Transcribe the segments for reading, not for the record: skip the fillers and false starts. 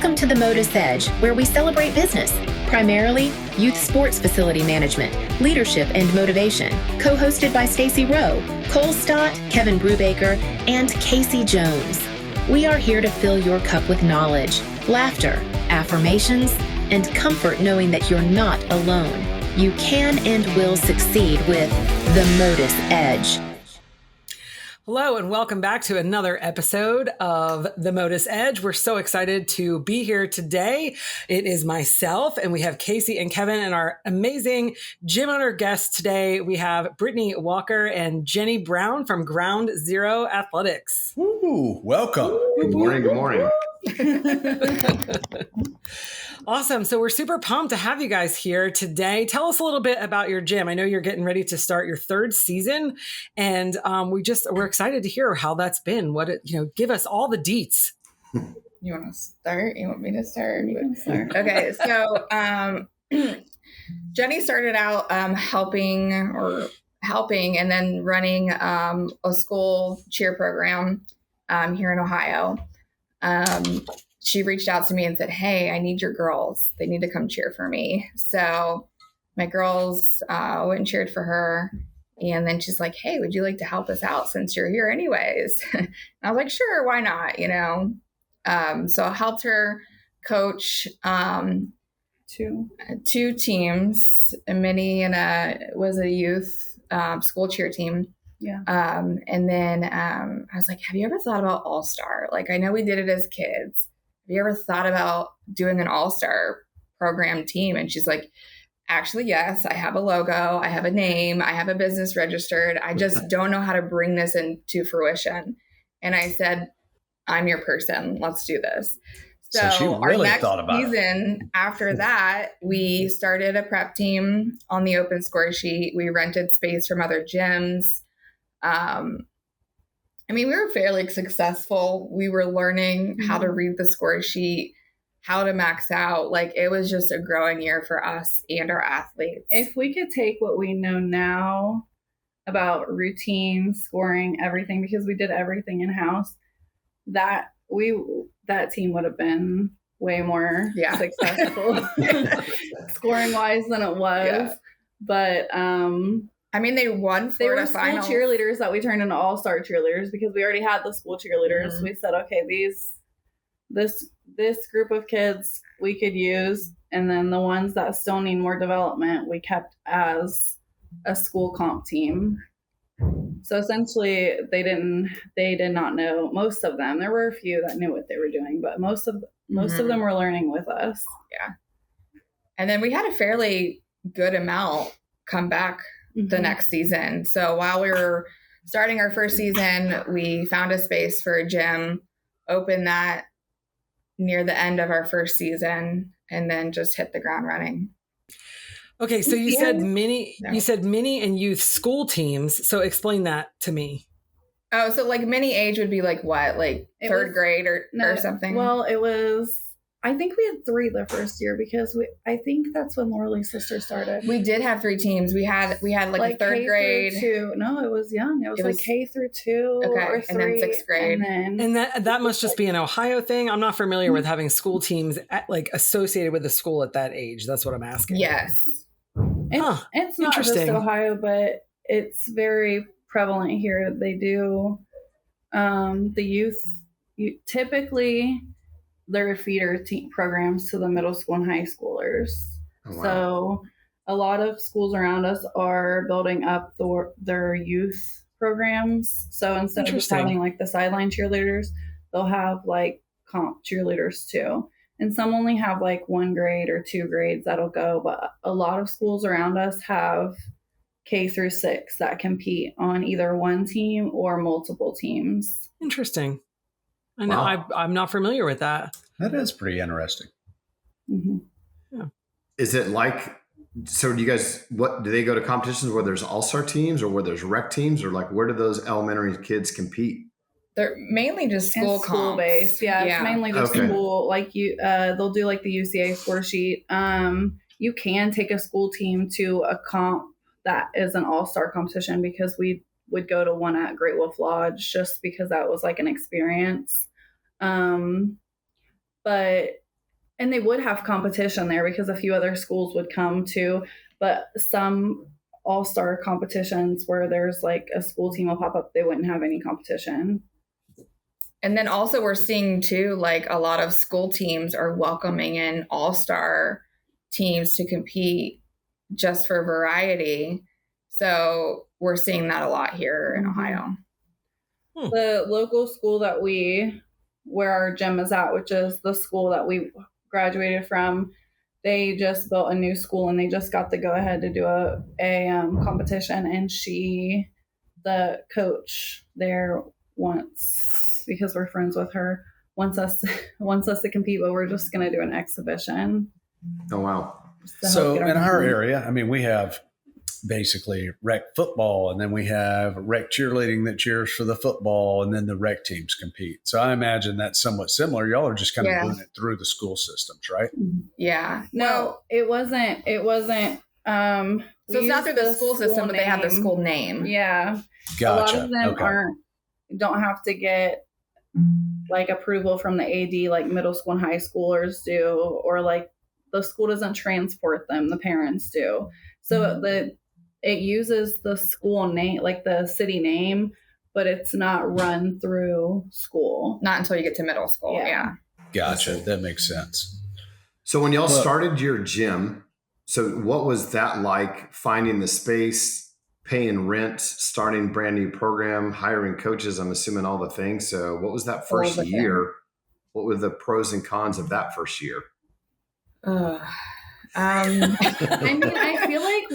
Welcome to the Modus Edge, where we celebrate business, primarily youth sports facility management, leadership, and motivation. Co-hosted by Stacy Rowe, Cole Stott, Kevin Brubaker, and Casey Jones. We are here to fill your cup with knowledge, laughter, affirmations, and comfort knowing that you're not alone. You can and will succeed with the Modus Edge. Hello and welcome back to another episode of The Modus Edge. We're so excited to be here today. It is myself and we have Casey and Kevin and our amazing gym owner guests today. We have Brinti Walker and Jenni Brown from Ground Zero Athletics. Ooh, welcome. Good morning. Good morning. Awesome. So we're super pumped to have you guys here today. Tell us a little bit about your gym. I know you're getting ready to start your third season, and we're excited to hear how that's been. Give us all the deets. You want to start? You want me to start? You can start. Okay. So Jenni started out helping and then running a school cheer program here in Ohio. She reached out to me and said, "Hey, I need your girls. They need to come cheer for me." So my girls went and cheered for her. And then she's like, "Hey, would you like to help us out since you're here anyways?" And I was like, "Sure, why not?" So I helped her coach two teams. A mini and was a youth school cheer team. Yeah. And then I was like, "Have you ever thought about All-Star? Like, I know we did it as kids. Have you ever thought about doing an All-Star program team?" And she's like, "Actually, yes, I have a logo. I have a name. I have a business registered. I just don't know how to bring this into fruition." And I said, "I'm your person. Let's do this." So she really our next thought about season, after that, we started a prep team on the open score sheet. We rented space from other gyms. We were fairly successful. We were learning how to read the score sheet, how to max out. Like, it was just a growing year for us and our athletes. If we could take what we know now about routine, scoring, everything, because we did everything in-house, that team would have been way more successful scoring-wise than it was. Yeah. But they won they were finals. School cheerleaders that we turned into all-star cheerleaders because we already had the school cheerleaders. Mm-hmm. We said, okay, this group of kids we could use, and then the ones that still need more development we kept as a school comp team. So essentially they did not know, most of them. There were a few that knew what they were doing, but most of them were learning with us. Yeah. And then we had a fairly good amount come back the next season. So while we were starting our first season, we found a space for a gym, opened that near the end of our first season, and then just hit the ground running. Okay, so you said mini and youth school teams. So explain that to me. Oh, so like mini age would be like what? Like third grade or something? Well, I think we had 3 the first year because I think that's when Laurel's sister started. We did have 3 teams. We had like a third K grade. Through 2. No, it was young. It was like K through 2 or 3. And then 6th grade. And that must just be an Ohio thing. I'm not familiar with having school teams associated with the school at that age. That's what I'm asking. Yes. It's not just Ohio, but it's very prevalent here. They do the youth typically their feeder team programs to the middle school and high schoolers. Oh, wow. So a lot of schools around us are building up their youth programs. So instead of just having like the sideline cheerleaders, they'll have like comp cheerleaders too. And some only have like 1 grade or 2 grades that'll go. But a lot of schools around us have K through 6 that compete on either one team or multiple teams. Interesting. I know. Wow. I'm not familiar with that. That is pretty interesting. Mm-hmm. Yeah. Is it like, so do you guys, do they go to competitions where there's all-star teams or where there's rec teams, or like where do those elementary kids compete? They're mainly just school based. Yeah, it's mainly just school. Like they'll do like the UCA score sheet. You can take a school team to a comp that is an all-star competition, because we would go to one at Great Wolf Lodge just because that was like an experience. But and they would have competition there because a few other schools would come too, but some all-star competitions where there's like a school team will pop up, they wouldn't have any competition. And then also we're seeing too, like a lot of school teams are welcoming in all-star teams to compete just for variety. So we're seeing that a lot here in Ohio. The local school where our gym is at, which is the school that we graduated from, they just built a new school and they just got the go ahead to do a competition. And the coach there because we're friends with her, wants us to compete, but we're just going to do an exhibition. Oh, wow. So in our area, I mean, we have basically rec football, and then we have rec cheerleading that cheers for the football, and then the rec teams compete. So I imagine that's somewhat similar. Y'all are just kind of doing it through the school systems, right? Yeah. No, it wasn't. So it's not through the school system, but they have the school name. Yeah. Gotcha. A lot of them don't have to get like approval from the AD like middle school and high schoolers do, or like the school doesn't transport them, the parents do. So it uses the school name, like the city name, but it's not run through school. Not until you get to middle school. Yeah. Gotcha. That makes sense. So when y'all started your gym, so what was that like, finding the space, paying rent, starting brand new program, hiring coaches, I'm assuming all the things. So what was that first year? What were the pros and cons of that first year? I mean, I feel like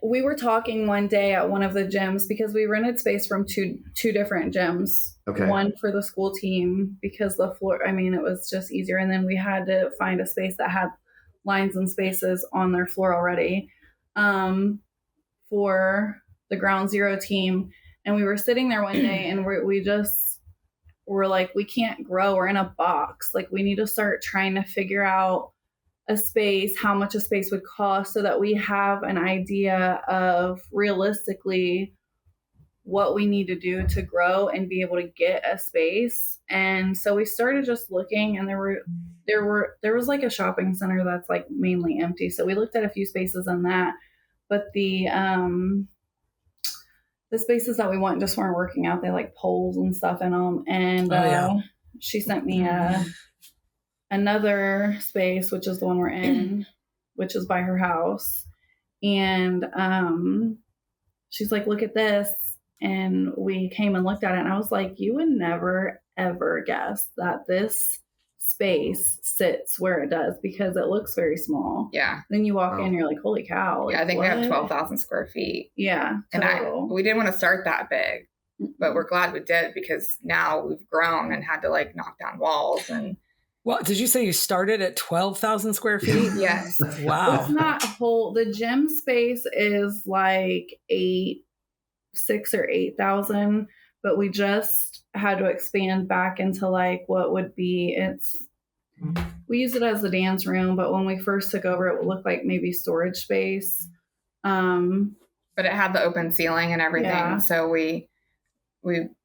we were talking one day at one of the gyms because we rented space from two different gyms. Okay. One for the school team because the floor, I mean, it was just easier. And then we had to find a space that had lines and spaces on their floor already for the Ground Zero team. And we were sitting there one day and we're like, we can't grow. We're in a box. Like, we need to start trying to figure out a space, how much a space would cost, so that we have an idea of realistically what we need to do to grow and be able to get a space. And so we started just looking, and there was like a shopping center that's like mainly empty. So we looked at a few spaces in that, but the spaces that we want just weren't working out. They like poles and stuff in them. And she sent me another space, which is the one we're in, which is by her house. And she's like, look at this. And we came and looked at it. And I was like, you would never, ever guess that this space sits where it does, because it looks very small. Yeah. Then you walk in, you're like, holy cow. Like, I think we have 12,000 square feet. Yeah. And we didn't want to start that big, but we're glad we did, because now we've grown and had to like knock down walls. And well, did you say you started at 12,000 square feet? Yes. Wow. It's not whole. The gym space is like 6 or 8,000, but we just had to expand back into like what would be, we use it as a dance room, but when we first took over, it would look like maybe storage space. But it had the open ceiling and everything. Yeah. So we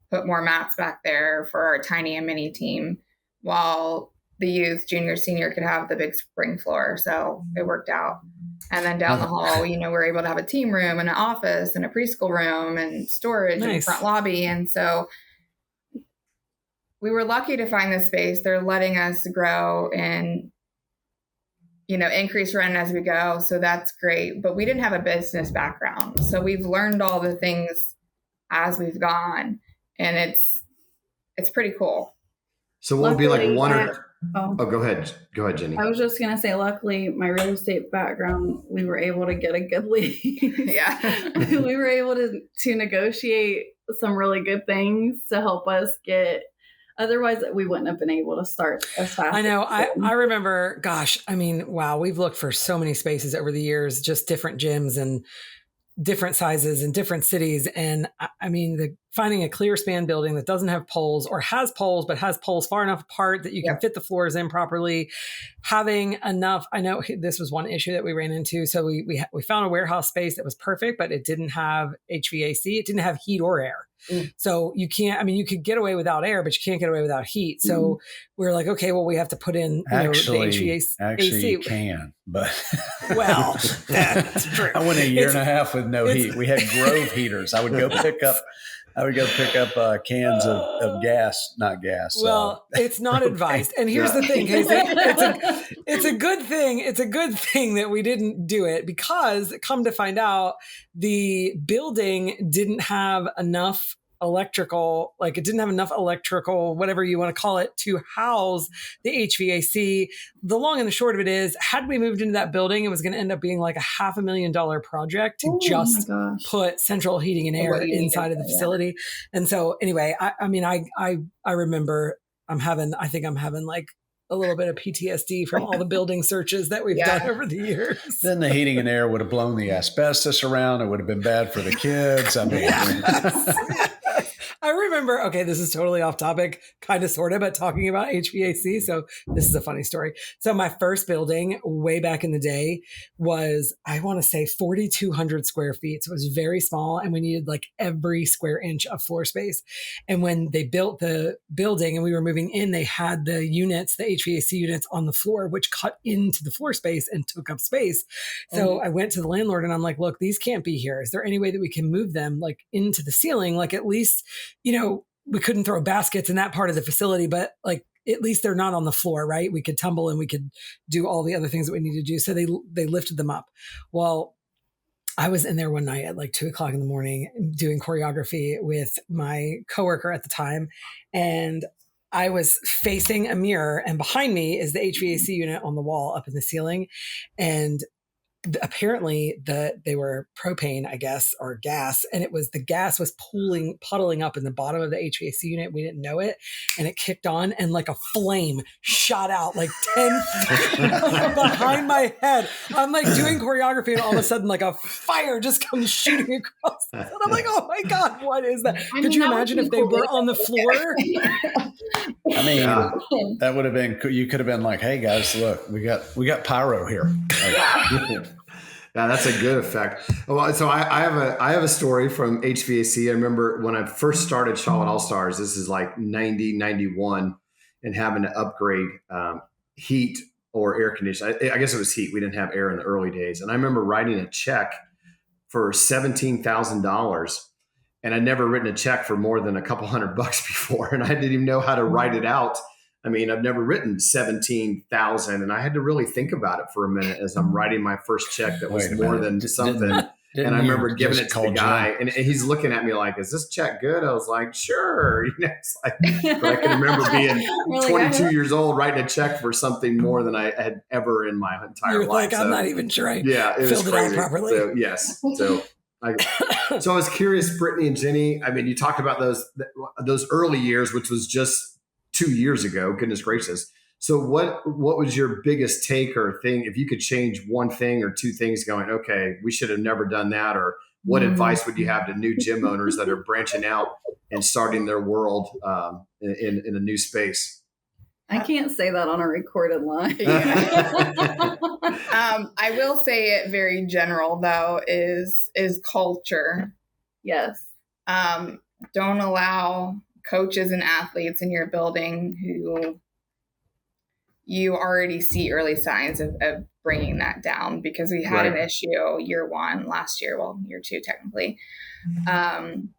put more mats back there for our tiny and mini team, while the youth, junior, senior could have the big spring floor. So it worked out. And then down the hall, we're able to have a team room and an office and a preschool room and storage and front lobby. And so we were lucky to find this space. They're letting us grow and, increase rent as we go. So that's great. But we didn't have a business background. So we've learned all the things as we've gone. And it's pretty cool. So what would be like one or... Oh, go ahead. Go ahead, Jenni. I was just going to say, luckily, my real estate background, we were able to get a good lease. Yeah. We were able to negotiate some really good things to help us get... Otherwise, we wouldn't have been able to start as fast. I know. I remember, gosh, I mean, wow, we've looked for so many spaces over the years, just different gyms and different sizes in different cities. And I mean, finding a clear span building that doesn't have poles, or has poles, but has poles far enough apart that you can fit the floors in properly, having enough. I know this was one issue that we ran into. So we found a warehouse space that was perfect, but it didn't have HVAC. It didn't have heat or air. So you can't, I mean, you could get away without air, but you can't get away without heat. So we're like, okay, well, we have to put in the HVAC. Actually, you can, but well, that's true. I went a year and a half with no heat. We had Grove heaters. I would go pick up cans of gas, not gas. Well, it's not advised. And here's the thing, Casey, it's a good thing. It's a good thing that we didn't do it, because come to find out, the building didn't have enough electrical, whatever you want to call it, to house the HVAC. The long and the short of it is, had we moved into that building, it was going to end up being like $500,000 project to put central heating and air inside of the facility. And so anyway, I remember I'm having like a little bit of PTSD from all the building searches that we've done over the years. Then the heating and air would have blown the asbestos around. It would have been bad for the kids. I mean, I remember, okay, this is totally off topic, kind of, sort of, but talking about HVAC. So this is a funny story. So my first building way back in the day was, I want to say 4,200 square feet. So it was very small, and we needed like every square inch of floor space. And when they built the building and we were moving in, they had the units, the HVAC units on the floor, which cut into the floor space and took up space. So I went to the landlord and I'm like, look, these can't be here. Is there any way that we can move them like into the ceiling? Like, at least, we couldn't throw baskets in that part of the facility, but like, at least they're not on the floor, right? We could tumble and we could do all the other things that we need to do. So they lifted them up. Well, I was in there one night at like 2:00 in the morning doing choreography with my coworker at the time. And I was facing a mirror, and behind me is the HVAC unit on the wall up in the ceiling. And apparently they were propane, I guess, or gas. And the gas was puddling up in the bottom of the HVAC unit. We didn't know it. And it kicked on, and like a flame shot out like 10 feet behind my head. I'm like doing choreography, and all of a sudden like a fire just comes shooting across. And I'm like, oh my God, what is that? Could you imagine if they were on the floor? I mean, that would have been, you could have been like, hey guys, look, we got pyro here. Yeah, that's a good effect. Well, so I have a story from HVAC. I remember when I first started Charlotte All-Stars, this is like 90, 91, and having to upgrade heat or air conditioning. I guess it was heat. We didn't have air in the early days. And I remember writing a check for $17,000, and I'd never written a check for more than a couple $100 before. And I didn't even know how to write it out. I mean, I've never written 17,000, and I had to really think about it for a minute as I'm writing my first check that was more than something. And I remember giving it to the guy, and he's looking at me like, "Is this check good?" I was like, "Sure." It's like, but I can remember being 22 years old writing a check for something more than I had ever in my entire life. Like, I'm not even sure I filled it out properly. So, yes. So I was curious, Brinti and Jenni. I mean, you talked about those early years, which was just 2 years ago. Goodness gracious. So what was your biggest take or thing? If you could change one thing or two things going, okay, we should have never done that. Or what advice would you have to new gym owners that are branching out and starting their world in a new space? I can't say that on a recorded line. I will say it very general though, is culture. Yes. Don't allow coaches and athletes in your building who you already see early signs of bringing that down, because we had an issue year one last year, year two technically. And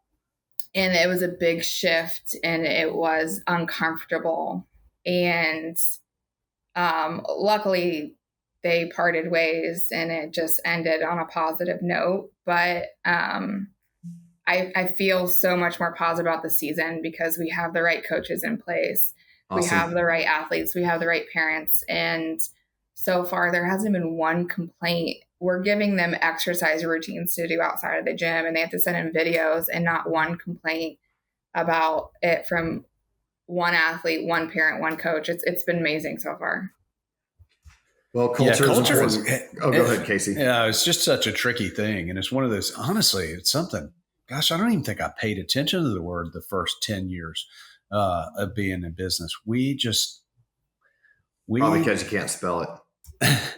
it was a big shift and it was uncomfortable. And luckily they parted ways and it just ended on a positive note. But I feel so much more positive about the season because we have the right coaches in place. Awesome. We have the right athletes. We have the right parents. And so far, there hasn't been one complaint. We're giving them exercise routines to do outside of the gym, and they have to send in videos, and not one complaint about it from one athlete, one parent, one coach. It's been amazing so far. Well, culture is go ahead, Casey. Yeah, it's just such a tricky thing. And it's one of those, honestly, it's something, gosh, I don't even think I paid attention to the word the first 10 years of being in business. We probably because you can't spell it.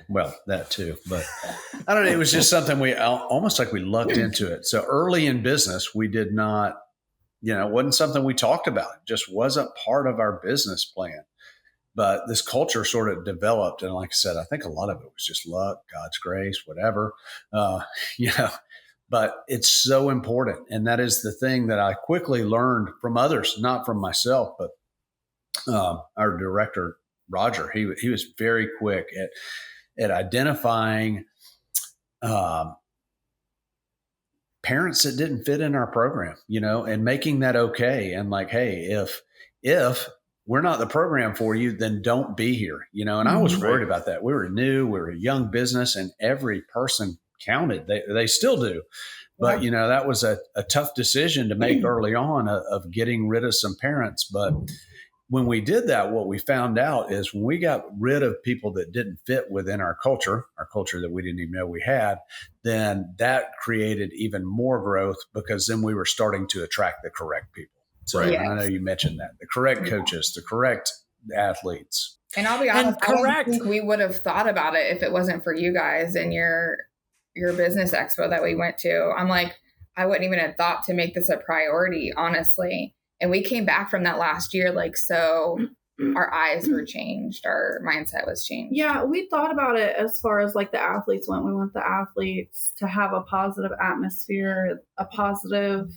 Well, that too, but I don't know. It was just something we almost like we lucked into it. So early in business, we did not it wasn't something we talked about. It just wasn't part of our business plan. But this culture sort of developed. And like I said, I think a lot of it was just luck, God's grace, whatever, but it's so important. And that is the thing that I quickly learned from others, not from myself, but our director, Roger, he was very quick at identifying parents that didn't fit in our program, and making that okay. And like, hey, if we're not the program for you, then don't be here, and I was worried about that. We were new, we were a young business, and every person counted. They still do. But, that was a tough decision to make early on of getting rid of some parents. But when we did that, what we found out is when we got rid of people that didn't fit within our culture that we didn't even know we had, then that created even more growth, because then we were starting to attract the correct people. So I know you mentioned that, the correct coaches, the correct athletes. And I'll be honest, I don't think we would have thought about it if it wasn't for you guys and your business expo that we went to. I'm like, I wouldn't even have thought to make this a priority, honestly. And we came back from that last year, so our eyes were changed. Our mindset was changed. Yeah, we thought about it as far as the athletes went. We want the athletes to have a positive atmosphere, a positive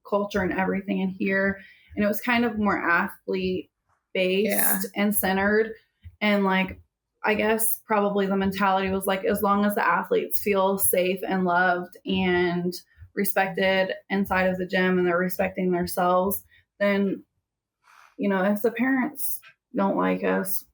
culture and everything in here. And it was kind of more athlete based and centered. And I guess probably the mentality was as long as the athletes feel safe and loved and respected inside of the gym and they're respecting themselves, then, if the parents don't like us,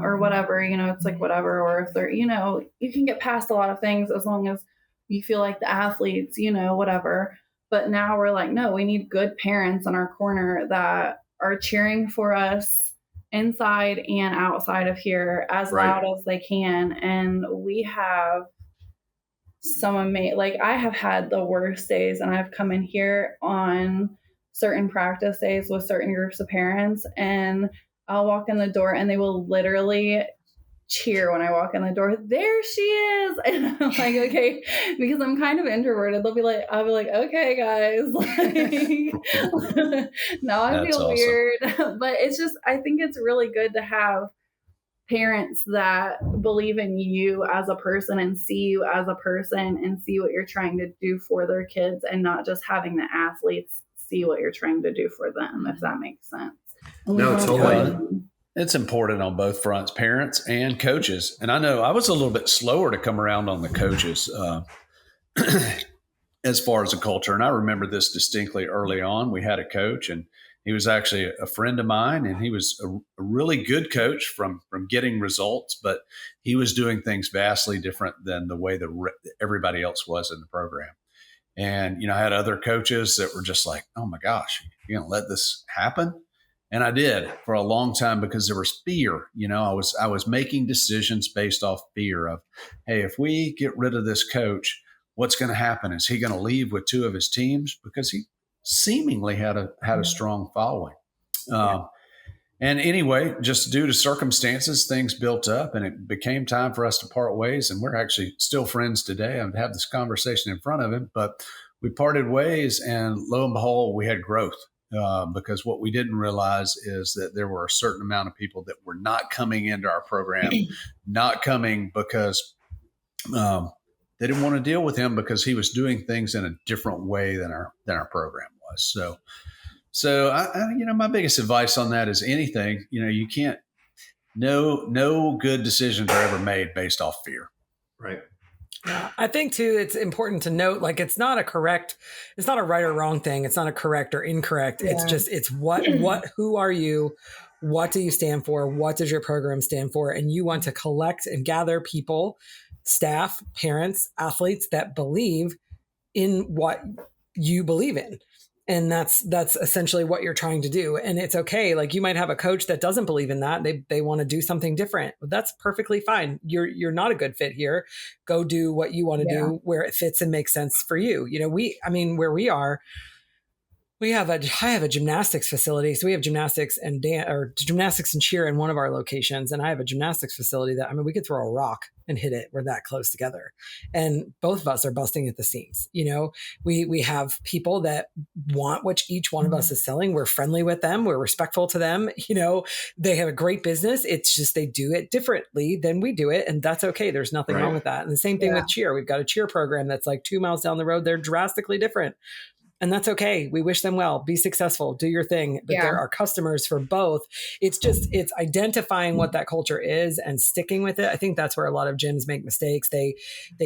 or whatever, it's whatever, or if they're, you can get past a lot of things as long as you feel like the athletes, whatever. But now we're no, we need good parents in our corner that are cheering for us inside and outside of here as loud as they can. And we have some amazing, I have had the worst days, and I've come in here on certain practice days with certain groups of parents, and I'll walk in the door and they will literally cheer when I walk in the door. There she is. And I'm okay, because I'm kind of introverted. I'll be okay, guys. Now I feel awesome. Weird. But it's just, I think it's really good to have parents that believe in you as a person and see you as a person and see what you're trying to do for their kids, and not just having the athletes see what you're trying to do for them, if that makes sense. No, totally. It's important on both fronts, parents and coaches. And I know I was a little bit slower to come around on the coaches as far as the culture. And I remember this distinctly early on. We had a coach, and he was actually a friend of mine, and he was a really good coach from getting results, but he was doing things vastly different than the way that everybody else was in the program. And, I had other coaches that were just like, oh my gosh, you're going to let this happen? And I did for a long time, because there was fear. I was making decisions based off fear of, hey, if we get rid of this coach, what's going to happen? Is he going to leave with two of his teams? Because he seemingly had a strong following. And anyway, just due to circumstances, things built up, and it became time for us to part ways. And we're actually still friends today. I've had this conversation in front of him, but we parted ways, and lo and behold, we had growth. Because what we didn't realize is that there were a certain amount of people that were not coming into our program, not coming because they didn't want to deal with him, because he was doing things in a different way than our program was. So I my biggest advice on that is anything, you can't, no good decisions are ever made based off fear. Right. Yeah, I think too, it's important to note, it's not a right or wrong thing. It's not a correct or incorrect. Yeah. It's who are you? What do you stand for? What does your program stand for? And you want to collect and gather people, staff, parents, athletes that believe in what you believe in. And that's essentially what you're trying to do. And it's okay. You might have a coach that doesn't believe in that. They want to do something different. That's perfectly fine. You're not a good fit here. Go do what you want to do where it fits and makes sense for you. Where we are, I have a gymnastics facility. So we have gymnastics and cheer in one of our locations. And I have a gymnastics facility that, we could throw a rock and hit it. We're that close together. And both of us are busting at the seams. We have people that want what each one of us is selling. We're friendly with them. We're respectful to them. They have a great business. It's just, they do it differently than we do it. And that's okay. There's nothing wrong with that. And the same thing with cheer. We've got a cheer program that's like 2 miles down the road. They're drastically different. And that's okay. We wish them well. Be successful. Do your thing. But there are customers for both. It's identifying what that culture is and sticking with it. I think that's where a lot of gyms make mistakes. They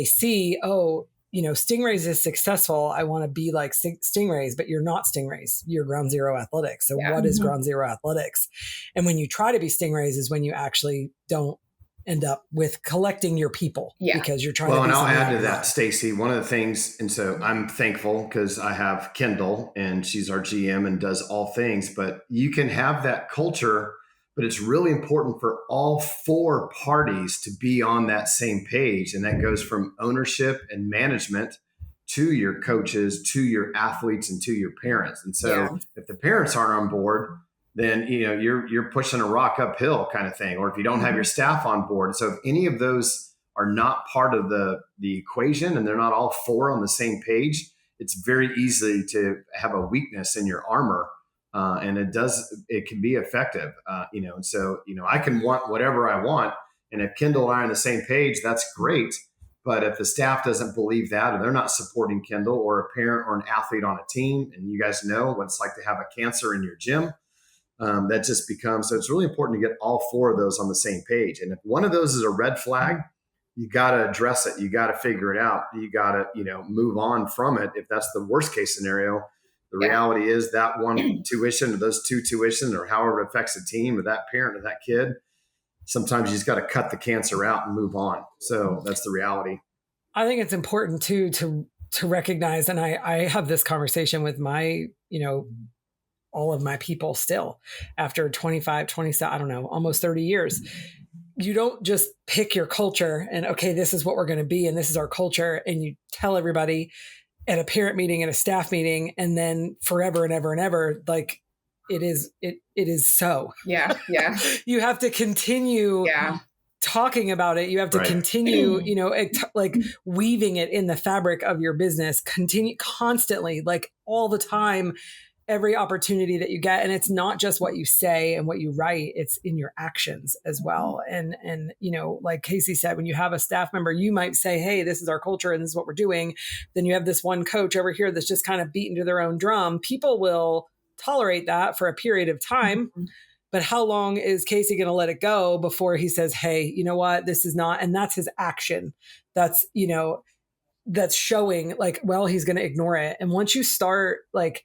see, Stingrays is successful. I want to be like Stingrays, but you're not Stingrays. You're Ground Zero Athletics. So what is Ground Zero Athletics? And when you try to be Stingrays is when you actually don't end up with collecting your people because you're trying to be. And I'll add to that, Stacy, one of the things, and so I'm thankful because I have Kendall and she's our GM and does all things, but you can have that culture, but it's really important for all 4 parties to be on that same page. And that goes from ownership and management to your coaches, to your athletes, and to your parents. And so if the parents aren't on board, then you're pushing a rock uphill kind of thing. Or if you don't have your staff on board. So if any of those are not part of the equation and they're not all 4 on the same page, it's very easy to have a weakness in your armor. And it can be effective, and so, I can want whatever I want. And if Kendall and I are on the same page, that's great. But if the staff doesn't believe that, or they're not supporting Kendall or a parent or an athlete on a team, and you guys know what it's like to have a cancer in your gym, that just becomes, so it's really important to get all 4 of those on the same page. And if one of those is a red flag, you got to address it. You got to figure it out. You got to, move on from it. If that's the worst case scenario, the reality is that one tuition or those 2 tuition or however it affects the team or that parent or that kid, sometimes you just got to cut the cancer out and move on. So that's the reality. I think it's important too, to recognize, and I have this conversation with my, all of my people still after 25, 27, I don't know, almost 30 years. You don't just pick your culture and, okay, this is what we're going to be. And this is our culture. And you tell everybody at a parent meeting, at a staff meeting, and then forever and ever and ever, like it is so. Yeah. You have to continue talking about it. You have to continue, like weaving it in the fabric of your business, continue constantly, like all the time, every opportunity that you get. And it's not just what you say and what you write, it's in your actions as well. And, like Casey said, when you have a staff member, you might say, hey, this is our culture and this is what we're doing. Then you have this one coach over here that's just kind of beating to their own drum. People will tolerate that for a period of time. Mm-hmm. But how long is Casey going to let it go before he says, hey, you know what, this is not, and that's his action. That's, that's showing like, well, he's going to ignore it. And once you start like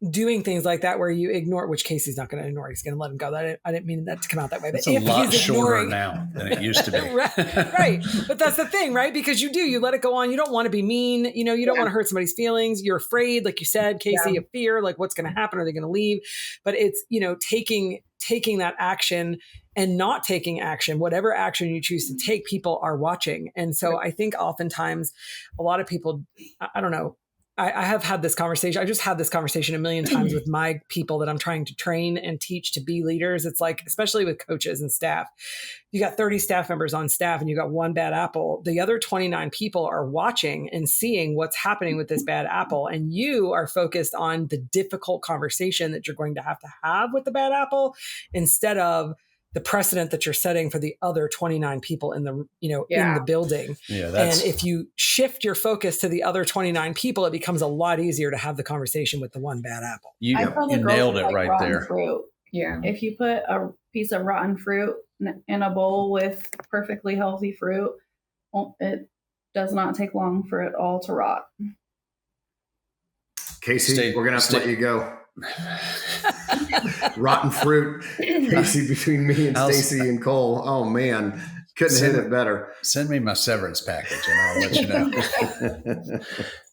doing things like that, where you ignore, which Casey's not going to ignore, he's going to let him go. I didn't mean that to come out that way. But it's a lot shorter now than it used to be. right. But that's the thing, right? Because you let it go on. You don't want to be mean. You don't want to hurt somebody's feelings. You're afraid, like you said, Casey, of fear, like what's going to happen? Are they going to leave? But it's, taking that action and not taking action, whatever action you choose to take, people are watching. And so I think oftentimes a lot of people, I don't know, I have had this conversation. I just had this conversation a million times with my people that I'm trying to train and teach to be leaders. It's like, especially with coaches and staff, you got 30 staff members on staff and you got one bad apple. The other 29 people are watching and seeing what's happening with this bad apple. And you are focused on the difficult conversation that you're going to have with the bad apple instead of the precedent that you're setting for the other 29 people in the, in the building. Yeah, and if you shift your focus to the other 29 people, it becomes a lot easier to have the conversation with the one bad apple. You nailed it right there. Fruit. Yeah. If you put a piece of rotten fruit in a bowl with perfectly healthy fruit, it does not take long for it all to rot. Casey, we're going to have to let you go. Rotten fruit, Casey, between me and Stacy and Cole. Oh man, couldn't hit it better. Send me my severance package and I'll let you know.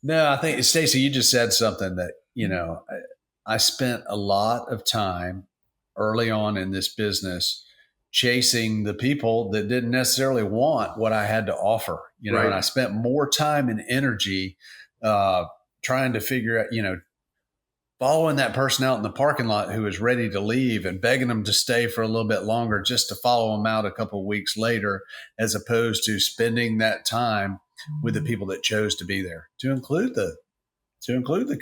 No, I think Stacy, you just said something that, I spent a lot of time early on in this business chasing the people that didn't necessarily want what I had to offer, and I spent more time and energy trying to figure out, following that person out in the parking lot who was ready to leave and begging them to stay for a little bit longer just to follow them out a couple of weeks later, as opposed to spending that time with the people that chose to be there, to include the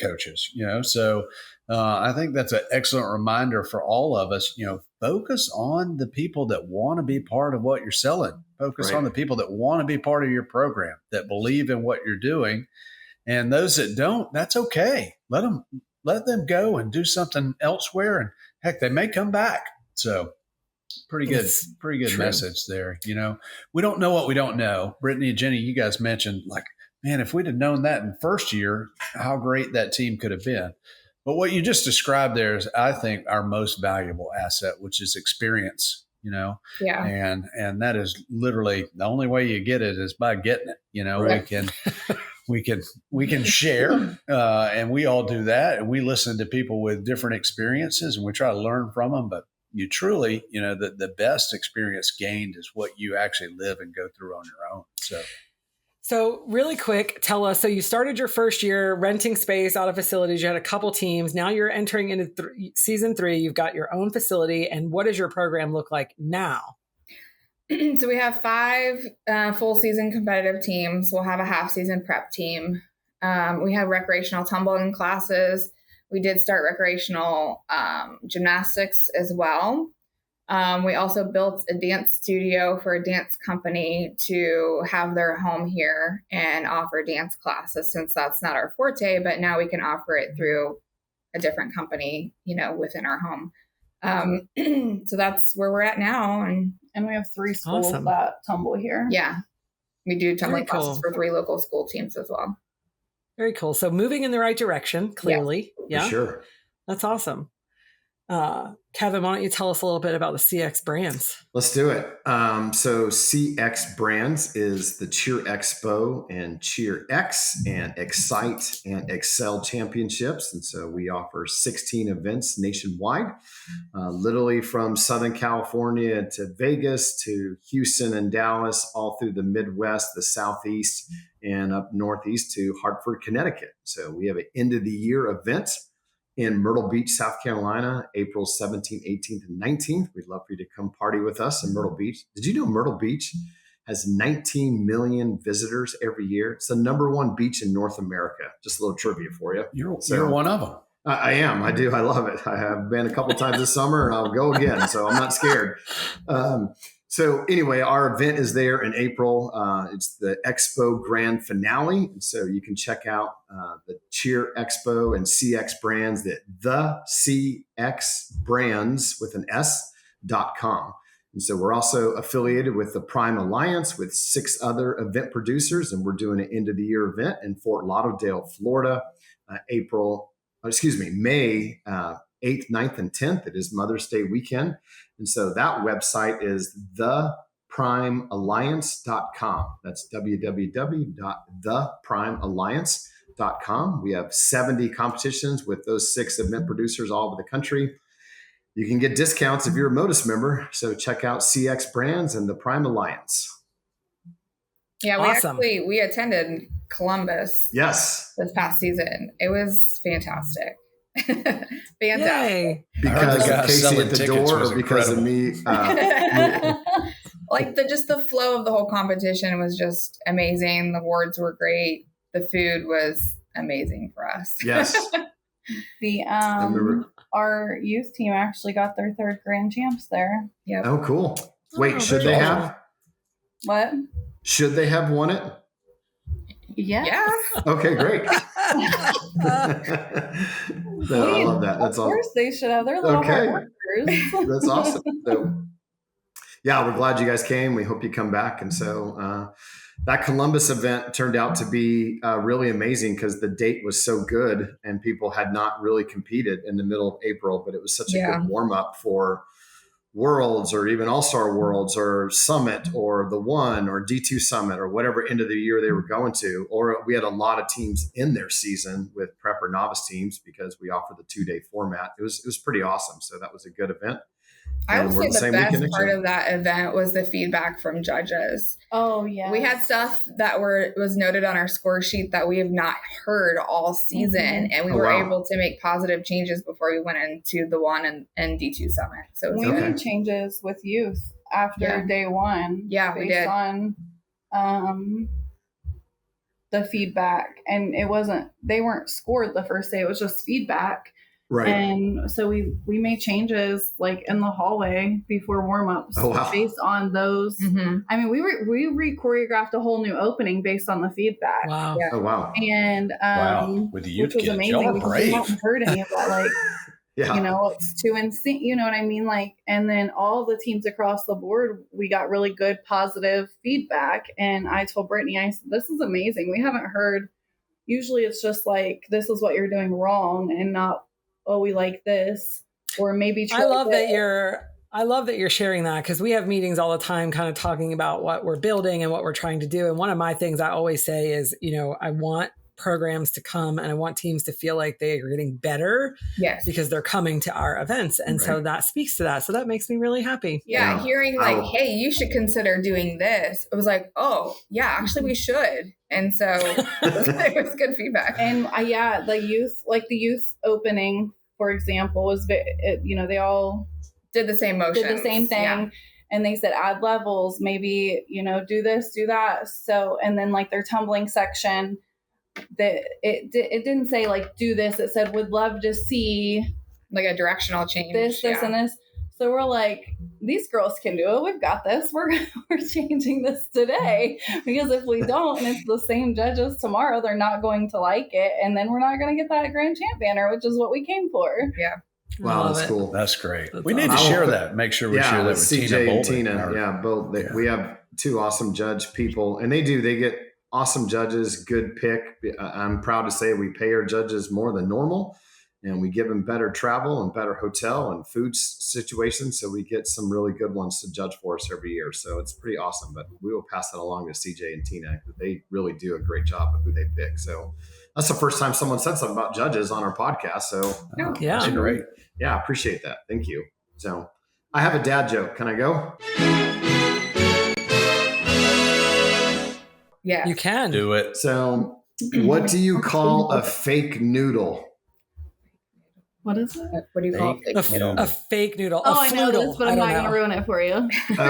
coaches, So I think that's an excellent reminder for all of us, focus on the people that want to be part of what you're selling. Focus on the people that want to be part of your program, that believe in what you're doing. And those that don't, that's okay. Let them go and do something elsewhere. And heck, they may come back. So pretty good True. Message there. We don't know what we don't know. Brinti and Jenni, you guys mentioned man, if we'd have known that in first year, how great that team could have been. But what you just described there is, I think, our most valuable asset, which is experience, Yeah. And that is literally the only way you get it is by getting it. Right. We can share, and we all do that. And we listen to people with different experiences and we try to learn from them. But you truly, the best experience gained is what you actually live and go through on your own. So really quick, tell us, so you started your first year renting space out of facilities. You had a couple teams. Now you're entering into season 3. You've got your own facility. And what does your program look like now? So we have 5 full season competitive teams. We'll have a half season prep team. We have recreational tumbling classes. We did start recreational gymnastics as well. We also built a dance studio for a dance company to have their home here and offer dance classes, since that's not our forte, but now we can offer it through a different company, within our home. So that's where we're at now. And we have 3 schools that tumble here. Yeah. We do tumbling classes for 3 local school teams as well. Very cool. So moving in the right direction, clearly. Yeah. For sure. That's awesome. Kevin, why don't you tell us a little bit about the CX brands? Let's do it. So CX brands is the Cheer Expo and Cheer X and Excite and Excel championships. And so we offer 16 events nationwide, literally from Southern California to Vegas to Houston and Dallas, all through the Midwest, the Southeast, and up Northeast to Hartford, Connecticut. So we have an end of the year event in Myrtle Beach, South Carolina, April 17th, 18th, and 19th. We'd love for you to come party with us in Myrtle Beach. Did you know Myrtle Beach has 19 million visitors every year? It's the number 1 beach in North America. Just a little trivia for you. You're one of them. I am. I do. I love it. I have been a couple times this summer and I'll go again. So I'm not scared. So anyway, our event is there in April. It's the Expo Grand Finale. And so you can check out the Cheer Expo and CX brands at the CX brands with an S.com. And so we're also affiliated with the Prime Alliance with 6 other event producers. And we're doing an end of the year event in Fort Lauderdale, Florida, May 8th, 9th, and 10th. It is Mother's Day weekend. And so that website is theprimealliance.com. That's www.theprimealliance.com. We have 70 competitions with those 6 event producers all over the country. You can get discounts if you're a Modus member. So check out CX Brands and the Prime Alliance. Yeah, we attended Columbus. Yes. This past season. It was fantastic. Fantastic. Yay. Because of Casey at the door or because of me? Just the flow of the whole competition was just amazing. The awards were great. The food was amazing for us. Yes. Our youth team actually got their 3rd grand champs there. Yep. Oh, cool. Wait, should they have? What? Should they have won it? Yeah. Okay, great. I love that. That's awesome. Of course they should have. They're little hard workers. That's awesome. So, yeah, we're glad you guys came. We hope you come back. And so that Columbus event turned out to be really amazing because the date was so good and people had not really competed in the middle of April, but it was such a good warm up for Worlds or even All-Star Worlds or Summit or the One or D2 Summit or whatever end of the year they were going to. Or we had a lot of teams in their season with prep or novice teams because we offer the 2-day format. It was pretty awesome. So that was a good event. I would say the best part of that event was the feedback from judges. Oh, yeah. We had stuff that was noted on our score sheet that we have not heard all season. Mm-hmm. And we were able to make positive changes before we went into the 1 and D2 summit. So we made changes with youth after day 1. Yeah, we did. Based on the feedback. And they weren't scored the first day. It was just feedback. Right. And so we made changes like in the hallway before warm-ups based on those. Mm-hmm. I mean, we re-choreographed a whole new opening based on the feedback. Wow. Yeah. Oh, wow. And with the youth which was kids, amazing because we hadn't heard any of that. Like, it's too insane. You know what I mean? Like, and then all the teams across the board, we got really good positive feedback. And I told Brittany, I said, this is amazing. We haven't heard. Usually it's just like, this is what you're doing wrong, and not, oh, we like this, or maybe I love that you're sharing that, because we have meetings all the time kind of talking about what we're building and what we're trying to do. And one of my things I always say is, I want programs to come and I want teams to feel like they are getting better because they're coming to our events. And so that speaks to that. So that makes me really happy. Yeah. Hearing like, hey, you should consider doing this. It was like, oh yeah, actually we should. And so it was good feedback. And the youth opening, for example, was, they all did the same motion, did the same thing. Yeah. And they said, add levels, maybe, do this, do that. So, and then like their tumbling section, that it didn't say like, do this. It said, would love to see like a directional change. This, and this. So we're like, these girls can do it. We've got this. We're changing this today, because if we don't, and it's the same judges tomorrow, they're not going to like it. And then we're not going to get that grand champ banner, which is what we came for. Yeah. Wow, that's cool. That's great. We need to share that. Make sure we share that with CJ and Tina. Both. We have 2 awesome judge people, and they get awesome judges, good pick. I'm proud to say we pay our judges more than normal, and we give them better travel and better hotel and food situations. So we get some really good ones to judge for us every year. So it's pretty awesome, but we will pass that along to CJ and Tina. They really do a great job of who they pick. So that's the first time someone said something about judges on our podcast. So that's great. Yeah. I appreciate that. Thank you. So I have a dad joke. Can I go? Yeah, you can do it. So what do you call a fake noodle? What is it? What do you call it? A fake noodle. Oh, I know this, but I'm not going to ruin it for you. Okay.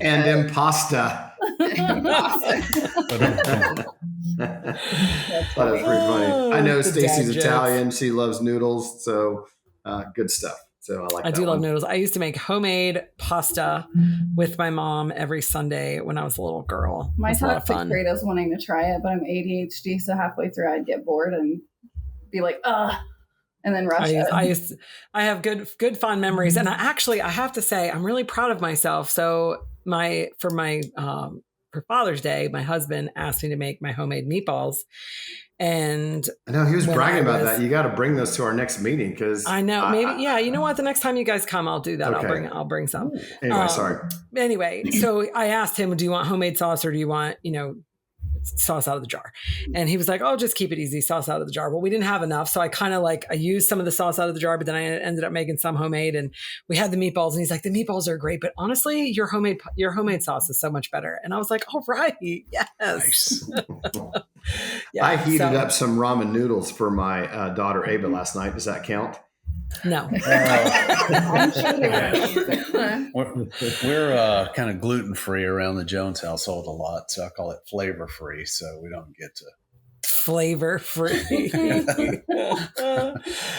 And impasta. That's pretty funny. I know Stacy's Italian. She loves noodles. So good stuff. So I like that. I do love noodles. I used to make homemade pasta with my mom every Sunday when I was a little girl. My toxic trait is wanting to try it, but I'm ADHD, so halfway through I'd get bored and be like, ugh, and then rush it. I have good fond memories. And I have to say, I'm really proud of myself. So for Father's Day, my husband asked me to make my homemade meatballs. And I know he was bragging about that. You got to bring those to our next meeting, because I know you know what? The next time you guys come, I'll do that. Okay. I'll bring some. Anyway, sorry. Anyway, so I asked him, do you want homemade sauce or do you want, sauce out of the jar? And he was like, oh, just keep it easy, sauce out of the jar. Well, we didn't have enough. So I kind of I used some of the sauce out of the jar, but then I ended up making some homemade, and we had the meatballs, and he's like, the meatballs are great, but honestly, your homemade sauce is so much better. And I was like, all right. Yes. Nice. Yeah, I heated up some ramen noodles for my daughter Ava last night. Does that count? No. I'm sure they We're kind of gluten-free around the Jones household a lot, so I call it flavor-free, so we don't get to flavor-free.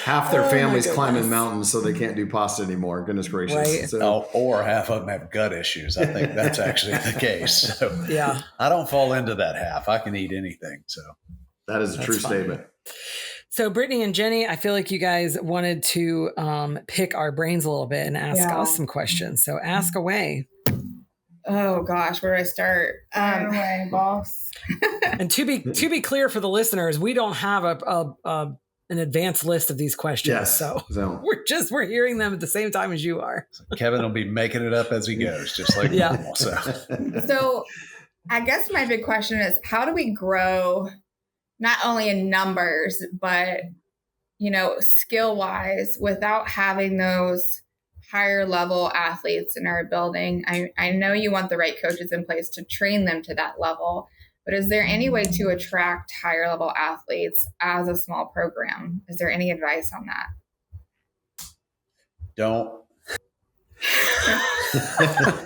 Half their family's climbing mountains, so they can't do pasta anymore. Goodness gracious. Right. So, or half of them have gut issues. I think that's actually the case. So yeah, I don't fall into that half. I can eat anything. So that is a true statement. So Brinti and Jenni, I feel like you guys wanted to pick our brains a little bit and ask us some questions. So ask away. Oh gosh, where do I start? Anyway, boss. And to be clear for the listeners, we don't have an advanced list of these questions. Yes. So we're hearing them at the same time as you are. So Kevin will be making it up as he goes, just like normal. So I guess my big question is, how do we grow not only in numbers, but skill wise, without having those higher level athletes in our building, I know you want the right coaches in place to train them to that level, but is there any way to attract higher level athletes as a small program? Is there any advice on that? Don't.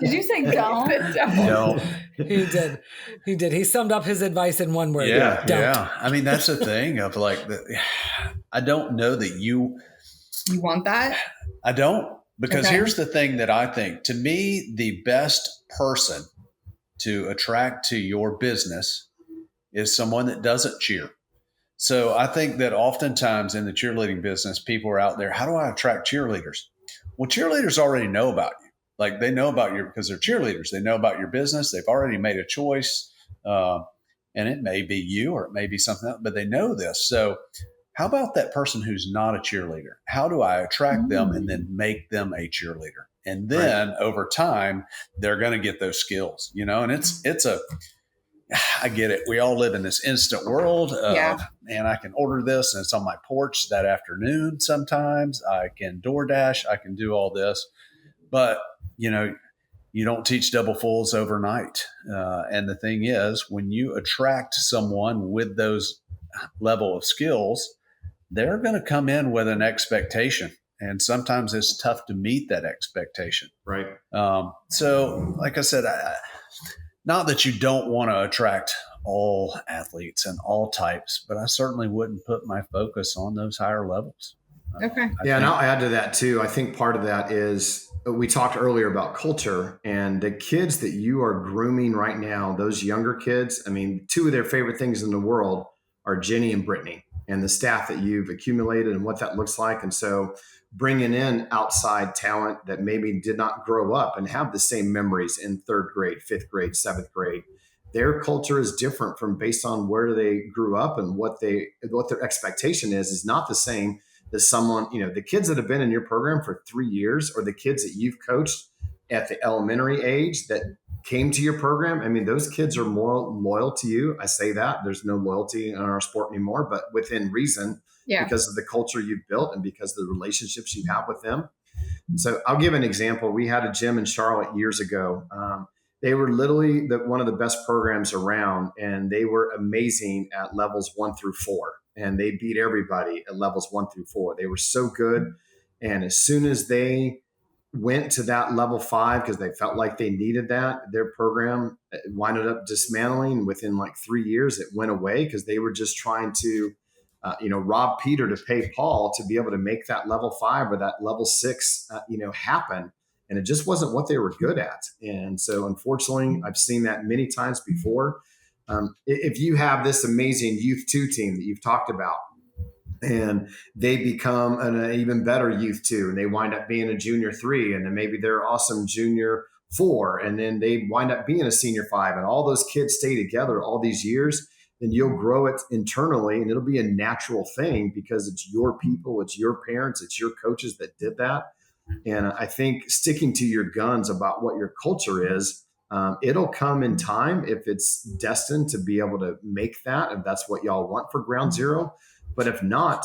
Did you say don't? Don't. He did. He summed up his advice in one word. Yeah. Don't. Yeah. I mean, that's the thing of like, I don't know that you want that. I don't, because here's the thing that I think, to me, the best person to attract to your business is someone that doesn't cheer. So I think that oftentimes in the cheerleading business, people are out there, how do I attract cheerleaders? Well, cheerleaders already know about you. Like they know about you because they're cheerleaders. They know about your business. They've already made a choice. And it may be you or it may be something else, but they know this. So how about that person who's not a cheerleader? How do I attract them and then make them a cheerleader? And then over time, they're going to get those skills, and I get it. We all live in this instant world of, man, I can order this and it's on my porch that afternoon. Sometimes I can DoorDash, I can do all this, but you don't teach double fulls overnight. And the thing is, when you attract someone with those level of skills, they're going to come in with an expectation. And sometimes it's tough to meet that expectation. Right. So like I said, not that you don't want to attract all athletes and all types, but I certainly wouldn't put my focus on those higher levels. Okay. And I'll add to that too. I think part of that is we talked earlier about culture, and the kids that you are grooming right now, those younger kids, I mean, two of their favorite things in the world are Jenni and Brittany, and the staff that you've accumulated and what that looks like. And so bringing in outside talent that maybe did not grow up and have the same memories in third grade, fifth grade, seventh grade, their culture is different from based on where they grew up, and what their expectation is not the same as someone, the kids that have been in your program for 3 years, or the kids that you've coached at the elementary age that came to your program. I mean, those kids are more loyal to you. I say that there's no loyalty in our sport anymore, but within reason, because of the culture you've built and because of the relationships you have with them. So I'll give an example. We had a gym in Charlotte years ago. They were literally one of the best programs around, and they were amazing at levels 1 through 4. And they beat everybody at levels 1 through 4. They were so good. And as soon as they went to that level 5, because they felt like they needed that, their program winded up dismantling. Within like 3 years, it went away because they were just trying to, rob Peter to pay Paul to be able to make that level 5 or that level 6, happen. And it just wasn't what they were good at. And so unfortunately, I've seen that many times before. If you have this amazing Youth 2 team that you've talked about, and they become an even better Youth 2, and they wind up being a Junior 3, and then maybe they're awesome Junior 4, and then they wind up being a Senior 5, and all those kids stay together all these years, then you'll grow it internally, and it'll be a natural thing because it's your people, it's your parents, it's your coaches that did that. And I think sticking to your guns about what your culture is, it'll come in time if it's destined to be able to make that, if that's what y'all want for Ground Zero. But if not,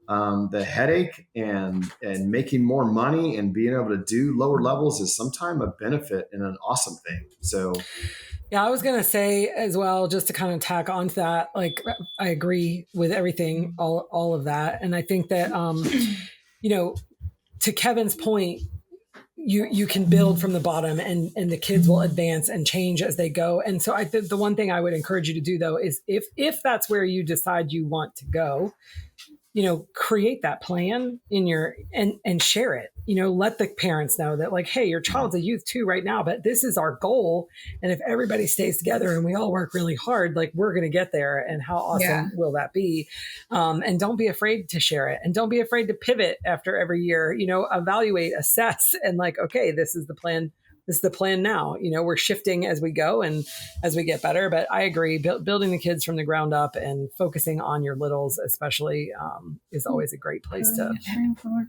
the headache and making more money and being able to do lower levels is sometimes a benefit and an awesome thing. So, yeah, I was going to say as well, just to kind of tack onto that, like I agree with everything, all of that. And I think that, to Kevin's point, you can build from the bottom, and the kids will advance and change as they go. And so the one thing I would encourage you to do though, is if that's where you decide you want to go, create that plan and share it, let the parents know that like, hey, your child's a Youth 2 right now, but this is our goal. And if everybody stays together and we all work really hard, like we're going to get there. And how awesome will that be? And don't be afraid to share it, and don't be afraid to pivot after every year, evaluate, assess, and like, okay, this is the plan. This is the plan now. We're shifting as we go and as we get better. But I agree, building the kids from the ground up and focusing on your littles, especially, is always a great place to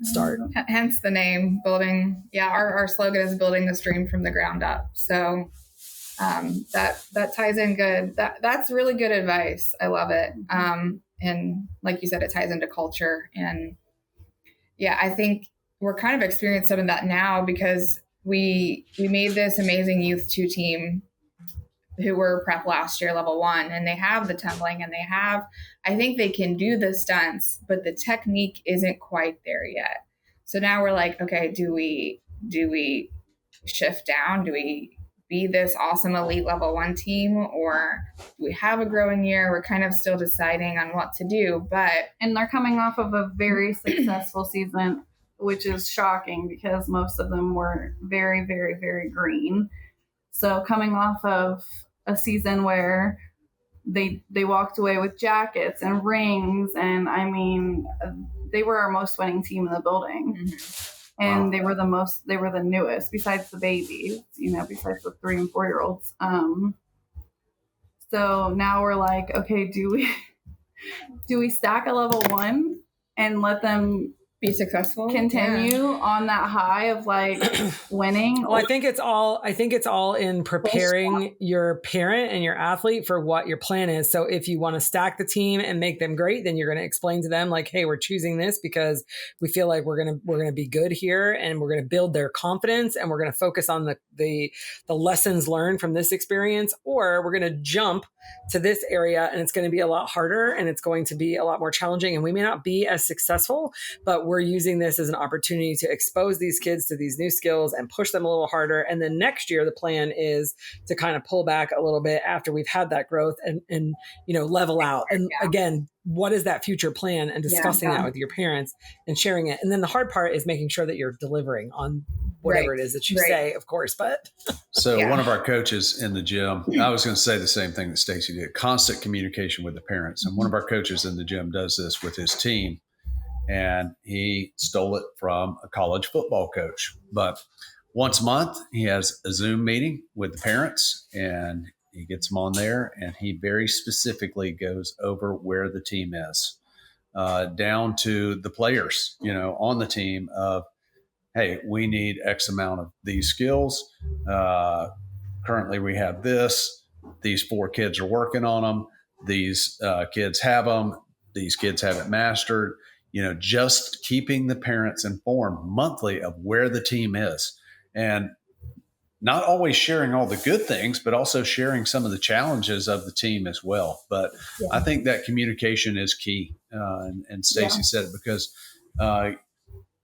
start. Hence the name, building. Yeah, our slogan is building the stream from the ground up. So that ties in good. That's really good advice. I love it. And like you said, it ties into culture. And yeah, I think we're kind of experiencing some of that now because we made this amazing youth 2 team who were prep last year, level 1, and they have the tumbling and I think they can do the stunts, but the technique isn't quite there yet. So now we're like, okay, do we shift down? Do we be this awesome elite level 1 team, or do we have a growing year? We're kind of still deciding on what to do, and they're coming off of a very successful season, which is shocking because most of them were very, very, very green. So coming off of a season where they walked away with jackets and rings, and I mean, they were our most winning team in the building. Mm-hmm. And wow. They were the newest besides the babies, besides the 3 and 4 year olds. So now we're like, okay, do we stack a level 1 and let them be successful, continue on that high of like winning? Well, I think it's all in preparing your parent and your athlete for what your plan is. So if you want to stack the team and make them great, then you're going to explain to them like, hey, we're choosing this because we feel like we're going to be good here, and we're going to build their confidence, and we're going to focus on the lessons learned from this experience, or we're going to jump to this area and it's going to be a lot harder and it's going to be a lot more challenging, and we may not be as successful, but we're using this as an opportunity to expose these kids to these new skills and push them a little harder. And then next year, the plan is to kind of pull back a little bit after we've had that growth and level out. And again, what is that future plan, and discussing that with your parents and sharing it. And then the hard part is making sure that you're delivering on whatever it is that you say, of course. But so one of our coaches in the gym, I was going to say the same thing that Stacy did, constant communication with the parents. And one of our coaches in the gym does this with his team, and he stole it from a college football coach. But once a month, he has a Zoom meeting with the parents, and he gets them on there, and he very specifically goes over where the team is, down to the players, on the team of, hey, we need X amount of these skills. Currently, we have this. These 4 kids are working on them. These kids have them. These kids haven't mastered. Just keeping the parents informed monthly of where the team is, and not always sharing all the good things, but also sharing some of the challenges of the team as well. But I think that communication is key. And Stacy said it because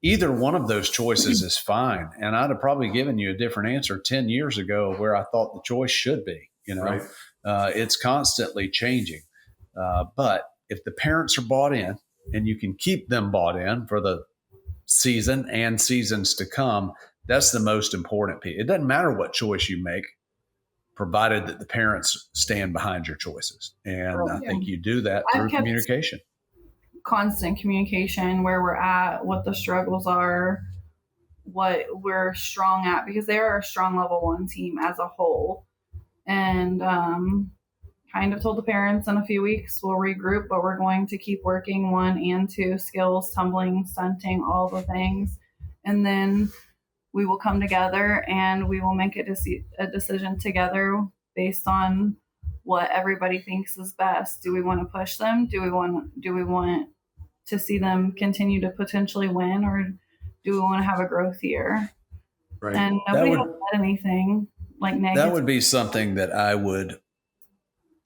either one of those choices is fine. And I'd have probably given you a different answer 10 years ago where I thought the choice should be, right. It's constantly changing. But if the parents are bought in, and you can keep them bought in for the season and seasons to come, that's the most important piece. It doesn't matter what choice you make, provided that the parents stand behind your choices. And I think you do that through communication. Constant communication, where we're at, what the struggles are, what we're strong at, because they are a strong level 1 team as a whole. And kind of told the parents in a few weeks we'll regroup, but we're going to keep working 1 and 2 skills, tumbling, stunting, all the things. And then we will come together and we will make a decision together based on what everybody thinks is best. Do we want to push them? Do we want to see them continue to potentially win, or do we want to have a growth year? Right. And nobody has said anything like negative. That would be something that I would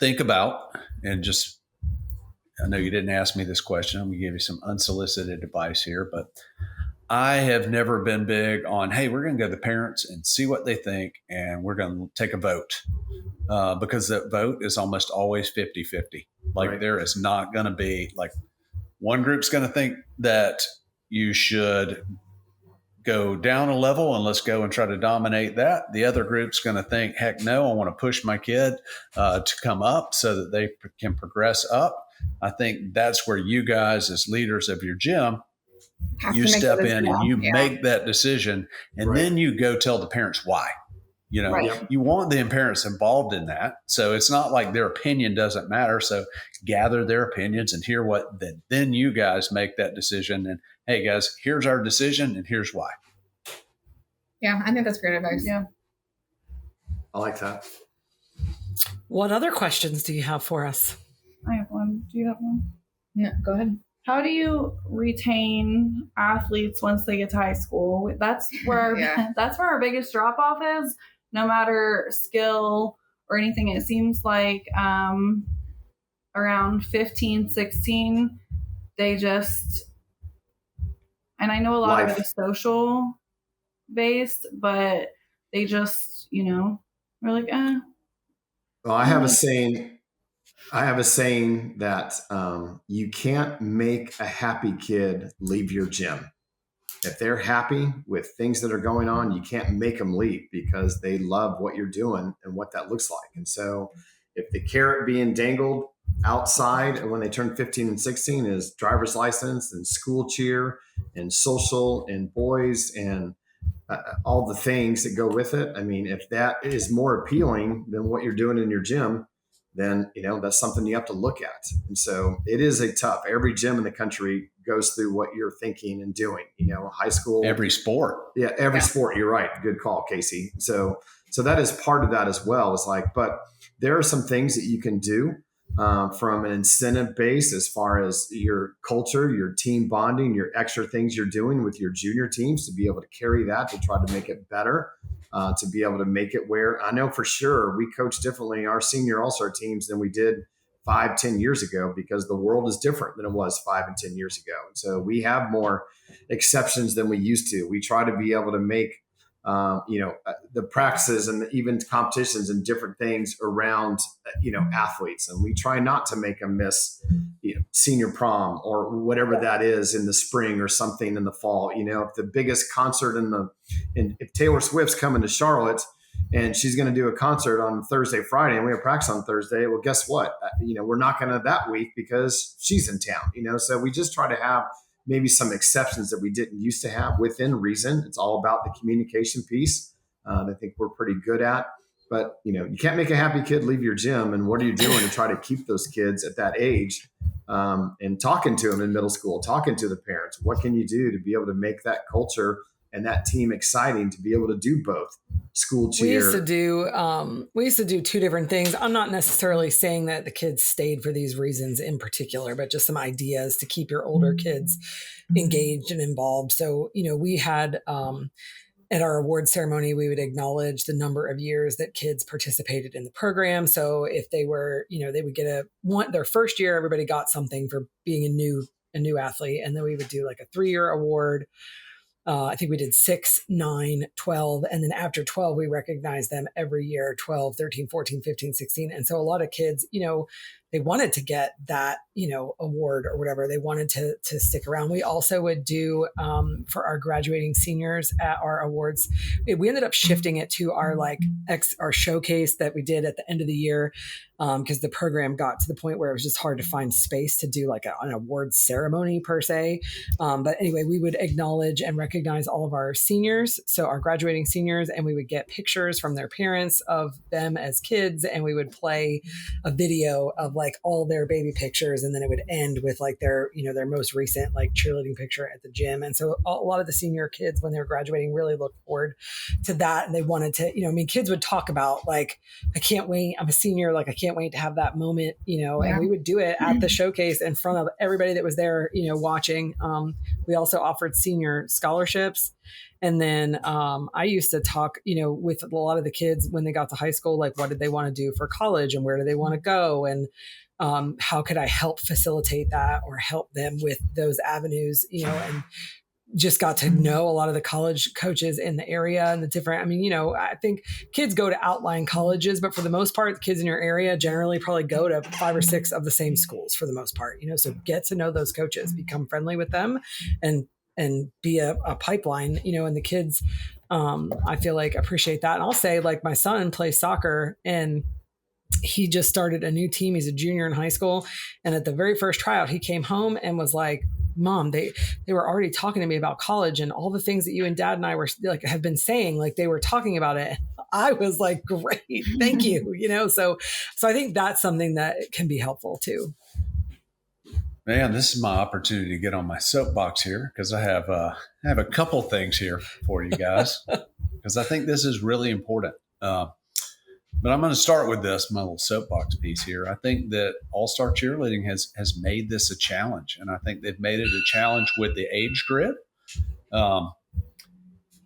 think about, and just, I know you didn't ask me this question. I'm going to give you some unsolicited advice here, but I have never been big on, hey, we're going to go to the parents and see what they think, and we're going to take a vote, because that vote is almost always 50-50. Like there is not going to be like one group's going to think that you should go down a level and let's go and try to dominate that. The other group's going to think, heck no, I want to push my kid to come up so that they can progress up. I think that's where you guys as leaders of your gym, you step in and you make that decision, and then you go tell the parents why. You want the parents involved in that. So it's not like their opinion doesn't matter. So gather their opinions and hear what, then you guys make that decision. And hey guys, here's our decision and here's why. Yeah, I think that's great advice. Yeah. I like that. What other questions do you have for us? I have one. Do you have one? No, go ahead. How do you retain athletes once they get to high school? That's where that's where our biggest drop off is. No matter skill or anything, it seems like around 15, 16, they just, and I know a lot of it is social based, but they just, we're like, Well, I have a saying. That you can't make a happy kid leave your gym. If they're happy with things that are going on, you can't make them leave because they love what you're doing and what that looks like. And so if the carrot being dangled outside when they turn 15 and 16 is driver's license and school cheer and social and boys and all the things that go with it. I mean, if that is more appealing than what you're doing in your gym, then, that's something you have to look at. And so it is every gym in the country goes through what you're thinking and doing, high school, every sport. Yeah. Every sport. You're right. Good call, Casey. So that is part of that as well. It's like, but there are some things that you can do from an incentive base as far as your culture, your team bonding, your extra things you're doing with your junior teams to be able to carry that, to try to make it better, to be able to make it where I know for sure we coach differently our senior all-star teams than we did 5-10 years ago, because the world is different than it was 5 and 10 years ago. And so we have more exceptions than we used to. We try to be able to make the practices and even competitions and different things around, athletes. And we try not to make them miss, senior prom or whatever that is in the spring or something in the fall. If the biggest concert if Taylor Swift's coming to Charlotte and she's going to do a concert on Thursday, Friday, and we have practice on Thursday, well, guess what? We're not going to that week because she's in town, so we just try to have maybe some exceptions that we didn't used to have within reason. It's all about the communication piece. I think we're pretty good at, but you can't make a happy kid leave your gym. And what are you doing to try to keep those kids at that age and talking to them in middle school, talking to the parents? What can you do to be able to make that culture and that team exciting to be able to do both? School cheer. We used to do two different things. I'm not necessarily saying that the kids stayed for these reasons in particular, but just some ideas to keep your older kids engaged and involved. So, we had at our award ceremony, we would acknowledge the number of years that kids participated in the program. So if they were, they would get their first year, everybody got something for being a new athlete. And then we would do like a 3-year award. I think we did 6, 9, 12. And then after 12, we recognized them every year, 12, 13, 14, 15, 16. And so a lot of kids, they wanted to get that, award or whatever. They wanted to stick around. We also would do for our graduating seniors at our awards. We ended up shifting it to our our showcase that we did at the end of the year because the program got to the point where it was just hard to find space to do like an award ceremony per se. But anyway, we would acknowledge and recognize all of our seniors, so our graduating seniors, and we would get pictures from their parents of them as kids, and we would play a video of like all their baby pictures, and then it would end with like their most recent like cheerleading picture at the gym. And so a lot of the senior kids when they were graduating really looked forward to that, and they wanted to, kids would talk about like, I can't wait, I'm a senior, like I can't wait to have that moment, and we would do it at the showcase in front of everybody that was there, watching. We also offered senior scholarships. And then I used to talk, with a lot of the kids when they got to high school, like what did they want to do for college and where do they want to go? And how could I help facilitate that or help them with those avenues, and just got to know a lot of the college coaches in the area and the different, I think kids go to outlying colleges, but for the most part, the kids in your area generally probably go to 5 or 6 of the same schools for the most part, so get to know those coaches, become friendly with them and be a pipeline, and the kids, I feel like appreciate that. And I'll say like my son plays soccer and he just started a new team. He's a junior in high school. And at the very first tryout, he came home and was like, Mom, they were already talking to me about college and all the things that you and Dad and I were like, have been saying, like they were talking about it. I was like, great, thank you. So I think that's something that can be helpful too. Man, this is my opportunity to get on my soapbox here because I have a couple things here for you guys because I think this is really important. But I'm going to start with this, my little soapbox piece here. I think that All-Star Cheerleading has made this a challenge, and I think they've made it a challenge with the age grid. And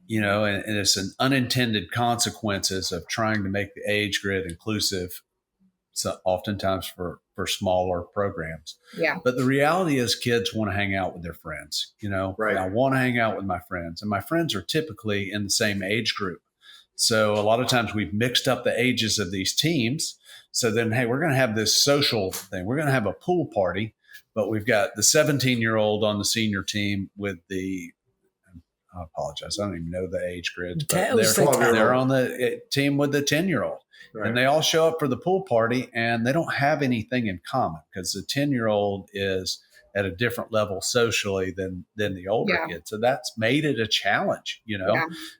it's an unintended consequences of trying to make the age grid inclusive, so oftentimes for smaller programs. Yeah. But the reality is kids want to hang out with their friends. Right. I want to hang out with my friends, and my friends are typically in the same age group. So a lot of times we've mixed up the ages of these teams. So then, hey, we're going to have this social thing. We're going to have a pool party, but we've got the 17-year-old on the senior team with I apologize, I don't even know the age grids, but they're on the team with the 10-year-old. Right. And they all show up for the pool party, and they don't have anything in common because the 10-year-old is at a different level socially than the older kid. So that's made it a challenge,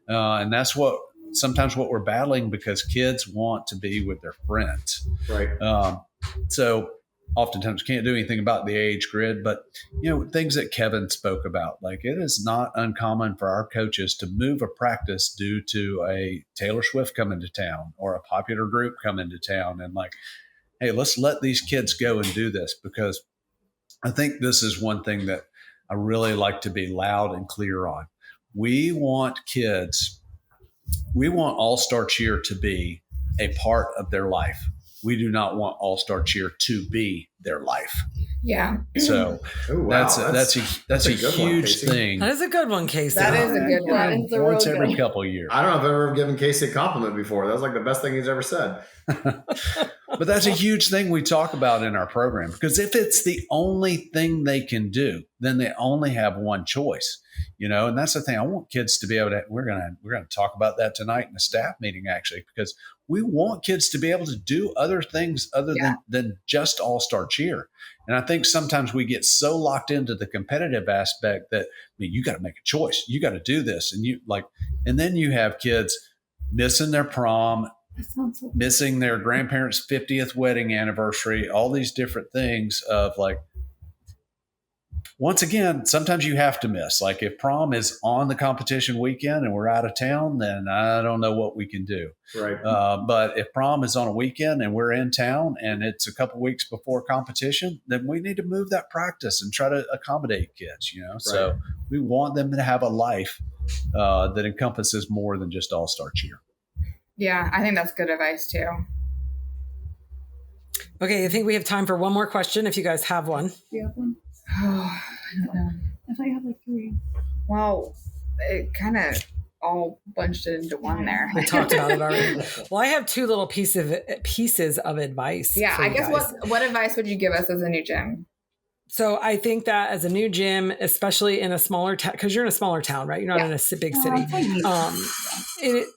and that's sometimes what we're battling, because kids want to be with their friends. Right. So oftentimes can't do anything about the age grid, but things that Kevin spoke about, like it is not uncommon for our coaches to move a practice due to a Taylor Swift coming to town or a popular group coming to town, and like, hey, let's let these kids go and do this, because I think this is one thing that I really like to be loud and clear on. We want All-Star Cheer to be a part of their life. We do not want All-Star Cheer to be their life. Yeah. So that's a huge thing. That is a good one, Casey. That is a good one. Once every couple of years. I don't know if I've ever given Casey a compliment before. That was like the best thing he's ever said. But that's a huge thing we talk about in our program, because if it's the only thing they can do, then they only have one choice, and that's the thing. I want kids to be able to, we're going to talk about that tonight in a staff meeting, actually, because we want kids to be able to do other things other than just All-Star Cheer. And I think sometimes we get so locked into the competitive aspect that, you got to make a choice. You got to do this. And then you have kids missing their prom, missing their grandparents' 50th wedding anniversary, all these different things of like, once again, sometimes you have to miss. Like if prom is on the competition weekend and we're out of town, then I don't know what we can do. Right. But if prom is on a weekend and we're in town and it's a couple weeks before competition, then we need to move that practice and try to accommodate kids, Right. So we want them to have a life that encompasses more than just All-Star Cheer. Yeah, I think that's good advice too. Okay, I think we have time for one more question if you guys have one. Do you have one? Oh, I don't know. I thought you had like 3. Well, it kind of all bunched it into one there. We talked about it already. Well, I have 2 little pieces of advice. Yeah, I guess what advice would you give us as a new gym? So I think that as a new gym, especially in a smaller town, because you're in a smaller town, right? You're not in a big city.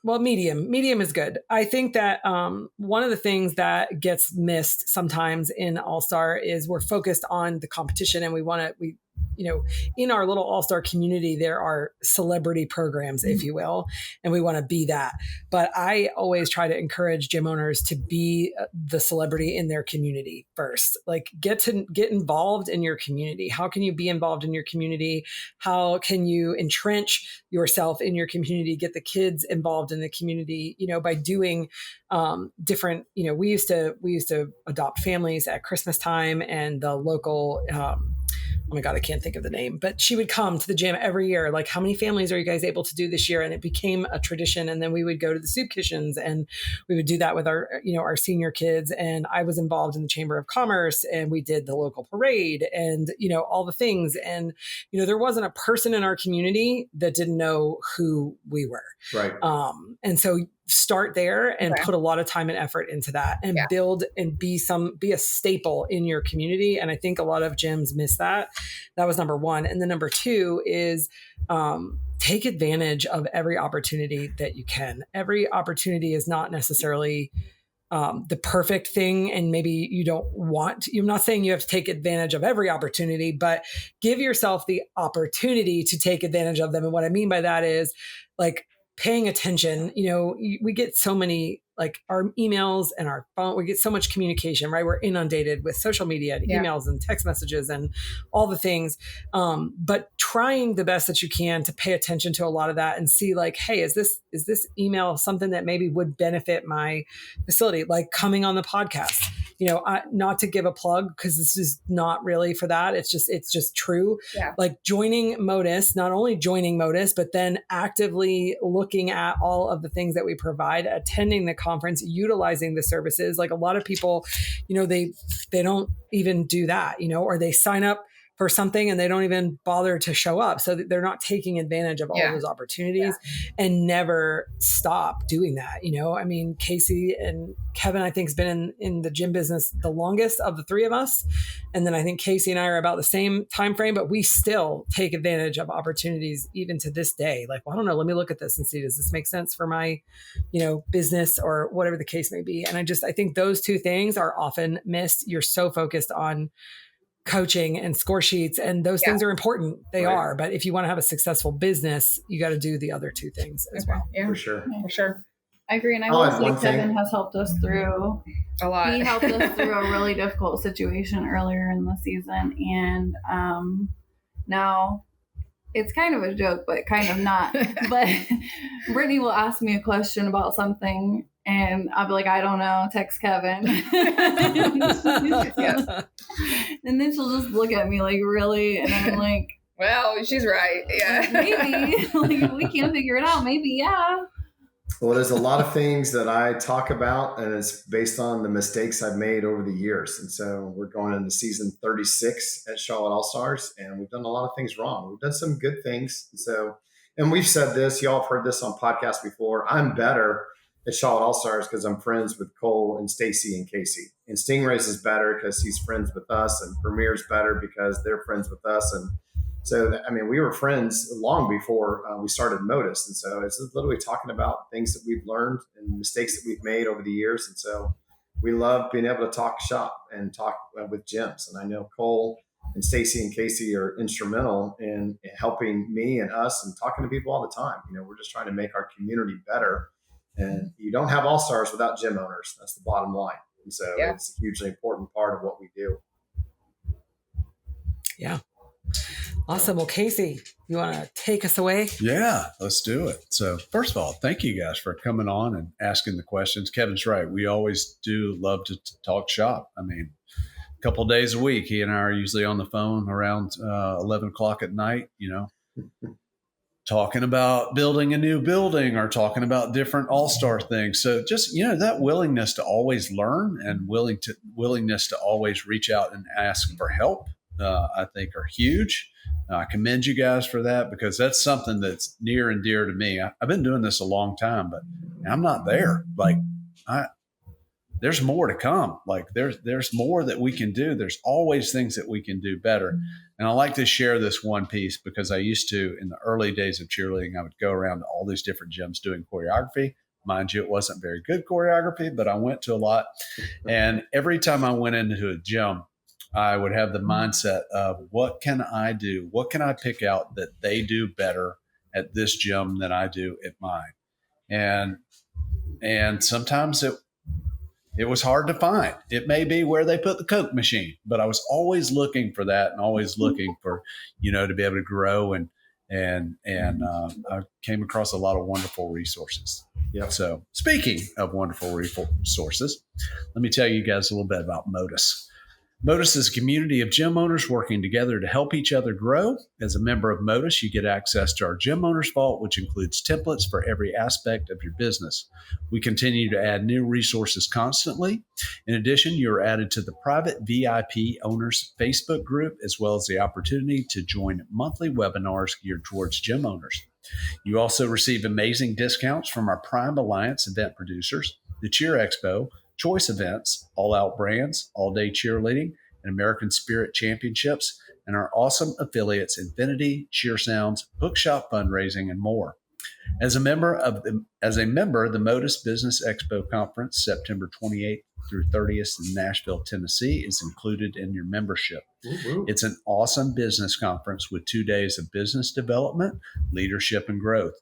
Medium is good. I think that one of the things that gets missed sometimes in All-Star is we're focused on the competition, and in our little All-Star community, there are celebrity programs, if you will, and we want to be that. But I always try to encourage gym owners to be the celebrity in their community first. Like get involved in your community. How can you be involved in your community? How can you entrench yourself in your community? Get the kids involved in the community, by doing different, we used to adopt families at Christmas time, and the local, oh my God, I can't think of the name, but she would come to the gym every year. Like, how many families are you guys able to do this year? And it became a tradition. And then we would go to the soup kitchens, and we would do that with our senior kids. And I was involved in the Chamber of Commerce, and we did the local parade and, all the things. And, there wasn't a person in our community that didn't know who we were. Right. And so start there and put a lot of time and effort into that, and build and be a staple in your community. And I think a lot of gyms miss that. That was number 1. And then number 2 is take advantage of every opportunity that you can. Every opportunity is not necessarily the perfect thing. And maybe I'm not saying you have to take advantage of every opportunity, but give yourself the opportunity to take advantage of them. And what I mean by that is like paying attention. We get so many like our emails and our phone, we get so much communication, right? We're inundated with social media and emails and text messages and all the things. But trying the best that you can to pay attention to a lot of that and see like, hey, is this email something that maybe would benefit my facility? Like coming on the podcast, not to give a plug because this is not really for that. It's just true. Yeah. Like joining Modus, not only joining Modus, but then actively looking at all of the things that we provide, attending the conference, utilizing the services. Like a lot of people, they don't even do that, or they sign up for something and they don't even bother to show up. So they're not taking advantage of all those opportunities and never stop doing that. I mean, Casey and Kevin, I think, has been in the gym business the longest of the three of us. And then I think Casey and I are about the same time frame, but we still take advantage of opportunities even to this day. Like, well, I don't know, let me look at this and see, does this make sense for my, business or whatever the case may be. And I think those two things are often missed. You're so focused on coaching and score sheets, and those things are important. They are, but if you want to have a successful business, you got to do the other two things as well. Yeah, for sure. For sure. I agree. And I will say Kevin has helped us through a lot. He helped us through a really difficult situation earlier in the season. And now it's kind of a joke, but kind of not. But Brittany will ask me a question about something and I'll be like, I don't know, text Kevin. And then she'll just look at me like, really? And I'm like, well, she's right. Yeah. Maybe. Like, we can't figure it out. Maybe, yeah. Well, there's a lot of things that I talk about, and it's based on the mistakes I've made over the years. And so we're going into season 36 at Charlotte All-Stars, and we've done a lot of things wrong. We've done some good things. And we've said this, y'all have heard this on podcasts before. I'm better at Charlotte All-Stars because I'm friends with Cole and Stacy and Casey. And Stingrays is better because he's friends with us, and Premier's better because they're friends with us. And so, we were friends long before we started Modus. And so it's literally talking about things that we've learned and mistakes that we've made over the years. And so we love being able to talk shop and talk with gyms. And I know Cole and Stacy and Casey are instrumental in helping me and us and talking to people all the time. We're just trying to make our community better. And you don't have all-stars without gym owners. That's the bottom line. And so it's a hugely important part of what we do. Yeah. Awesome. Well, Casey, you want to take us away? Yeah, let's do it. So first of all, thank you guys for coming on and asking the questions. Kevin's right. We always do love to talk shop. A couple of days a week, he and I are usually on the phone around 11 o'clock at night, talking about building a new building or talking about different all-star things. So just, that willingness to always learn and willingness to always reach out and ask for help, I think are huge. I commend you guys for that because that's something that's near and dear to me. I've been doing this a long time, but I'm not there. Like there's more to come. Like there's more that we can do. There's always things that we can do better. And I like to share this one piece because I used to, in the early days of cheerleading, I would go around to all these different gyms doing choreography. Mind you, it wasn't very good choreography, but I went to a lot. And every time I went into a gym, I would have the mindset of what can I do? What can I pick out that they do better at this gym than I do at mine? And sometimes it was hard to find. It may be where they put the Coke machine, but I was always looking for that and always looking for, to be able to grow. And I came across a lot of wonderful resources. Yeah. So speaking of wonderful resources, let me tell you guys a little bit about Modus. Modus is a community of gym owners working together to help each other grow. As a member of Modus, you get access to our Gym Owners Vault, which includes templates for every aspect of your business. We continue to add new resources constantly. In addition, you are added to the private VIP Owners Facebook group, as well as the opportunity to join monthly webinars geared towards gym owners. You also receive amazing discounts from our Prime Alliance event producers, the Cheer Expo, Choice Events, All Out Brands, All Day Cheerleading, and American Spirit Championships, and our awesome affiliates Infinity, Cheer Sounds, Bookshop Fundraising, and more. As a member, the Modus Business Expo Conference, September 28th through 30th in Nashville, Tennessee, is included in your membership. Woo-hoo. It's an awesome business conference with 2 days of business development, leadership, and growth.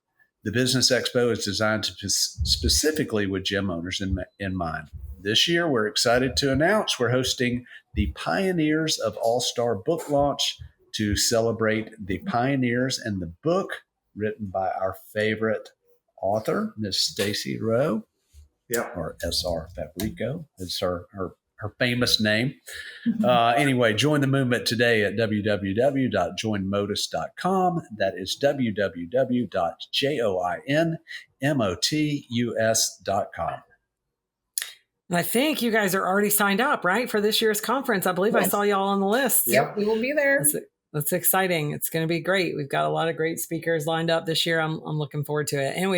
The Business Expo is designed specifically with gym owners in mind. This year, we're excited to announce we're hosting the Pioneers of All-Star book launch to celebrate the pioneers in the book written by our favorite author, Miss Stacy Rowe, or S.R. Fabrico. It's her famous name. Anyway, join the movement today at www.joinmodus.com. That is www.joinmotus.com. And I think you guys are already signed up, right, for this year's conference. I believe I saw y'all on the list. Yep, we will be there. That's exciting. It's going to be great. We've got a lot of great speakers lined up this year. I'm looking forward to it. And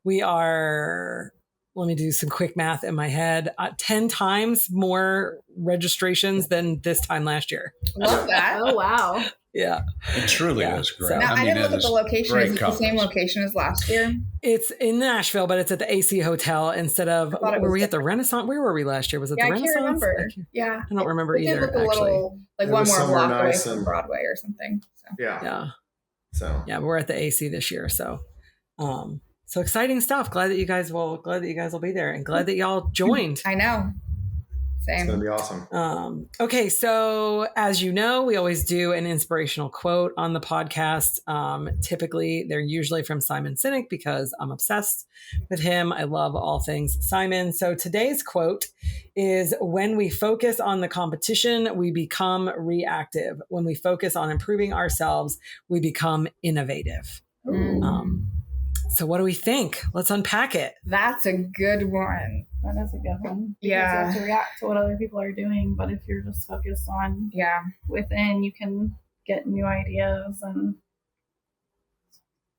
we are, let me do some quick math in my head, 10 times more registrations than this time last year. Love that. Oh, wow. Yeah. It truly is great. So, now, I didn't look at the location. Is it the same location as last year? It's in Nashville, but it's at the AC Hotel instead of, were we at the Renaissance? Where were we last year? Was it the Renaissance? I can't remember. I don't remember either, look a little, like one more block away from Broadway or something. So. Yeah. But we're at the AC this year. So, so exciting stuff. Glad that you guys will be there, and glad that y'all joined. I know. Same. It's going to be awesome. Okay. So as you know, we always do an inspirational quote on the podcast. Typically they're usually from Simon Sinek because I'm obsessed with him. I love all things Simon. So today's quote is, when we focus on the competition, we become reactive. When we focus on improving ourselves, we become innovative. So what do we think? Let's unpack it. That's a good one. That is a good one. Because you have to react to what other people are doing. But if you're just focused on within, you can get new ideas. And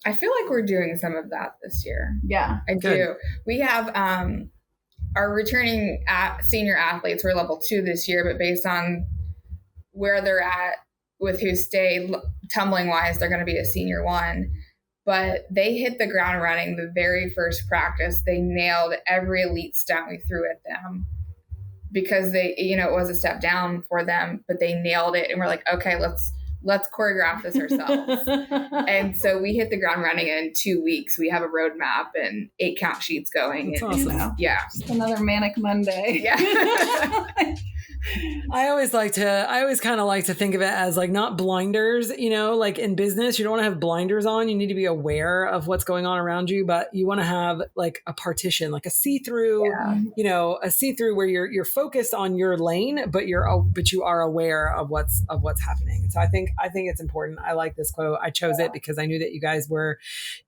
I feel like we're doing some of that this year. Yeah. I do. We have our returning senior athletes were level 2 this year, but based on where they're at with who stayed tumbling wise, they're going to be a senior 1. But they hit the ground running the very first practice. They nailed every elite stunt we threw at them because they, it was a step down for them, but they nailed it. And we're like, okay, let's choreograph this ourselves. And so we hit the ground running in 2 weeks. We have a roadmap and 8 count sheets going. That's awesome. Just another manic Monday. Yeah. I always kind of like to think of it as like not blinders, like in business, you don't want to have blinders on. You need to be aware of what's going on around you, but you want to have like a partition, like a see-through, a see-through where you're focused on your lane, but you are aware of what's happening. So I think it's important. I like this quote. I chose it because I knew that you guys were,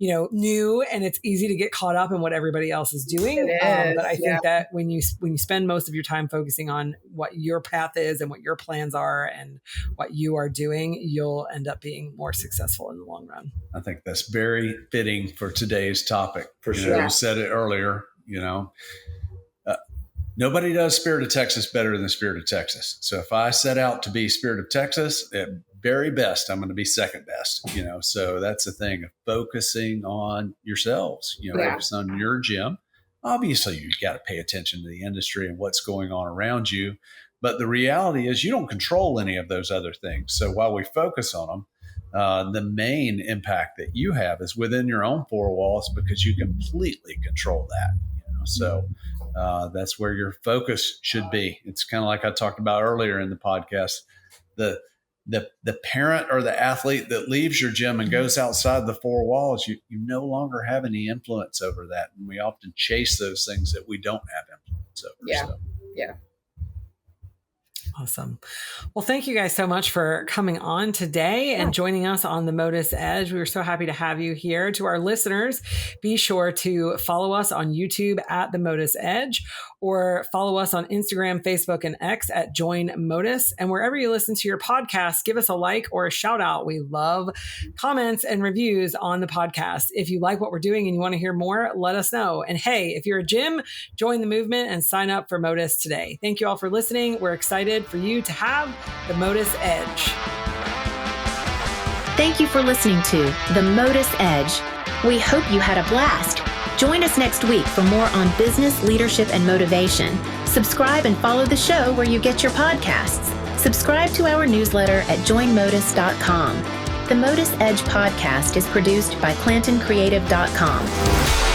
new, and it's easy to get caught up in what everybody else is doing. But I think that when you spend most of your time focusing on what your path is and what your plans are and what you are doing, you'll end up being more successful in the long run. I think that's very fitting for today's topic. For sure. You said it earlier, nobody does Spirit of Texas better than Spirit of Texas. So if I set out to be Spirit of Texas, at very best, I'm going to be second best, so that's the thing of focusing on yourselves, focus on your gym. Obviously, you've got to pay attention to the industry and what's going on around you. But the reality is you don't control any of those other things. So while we focus on them, the main impact that you have is within your own 4 walls because you completely control that. So that's where your focus should be. It's kind of like I talked about earlier in the podcast. The parent or the athlete that leaves your gym and goes outside the 4 walls, you no longer have any influence over that. And we often chase those things that we don't have influence over. Yeah. Awesome. Well, thank you guys so much for coming on today and joining us on the Modus Edge. We were so happy to have you here. To our listeners, be sure to follow us on YouTube at the Modus Edge, or follow us on Instagram, Facebook, and X at Join Modus. And wherever you listen to your podcast, give us a like or a shout out. We love comments and reviews on the podcast. If you like what we're doing and you want to hear more, let us know. And hey, if you're a gym, join the movement and sign up for Modus today. Thank you all for listening. We're excited for you to have the Modus Edge. Thank you for listening to the Modus Edge. We hope you had a blast. Join us next week for more on business, leadership, and motivation. Subscribe and follow the show where you get your podcasts. Subscribe to our newsletter at joinmodus.com. The Modus Edge podcast is produced by ClantonCreative.com.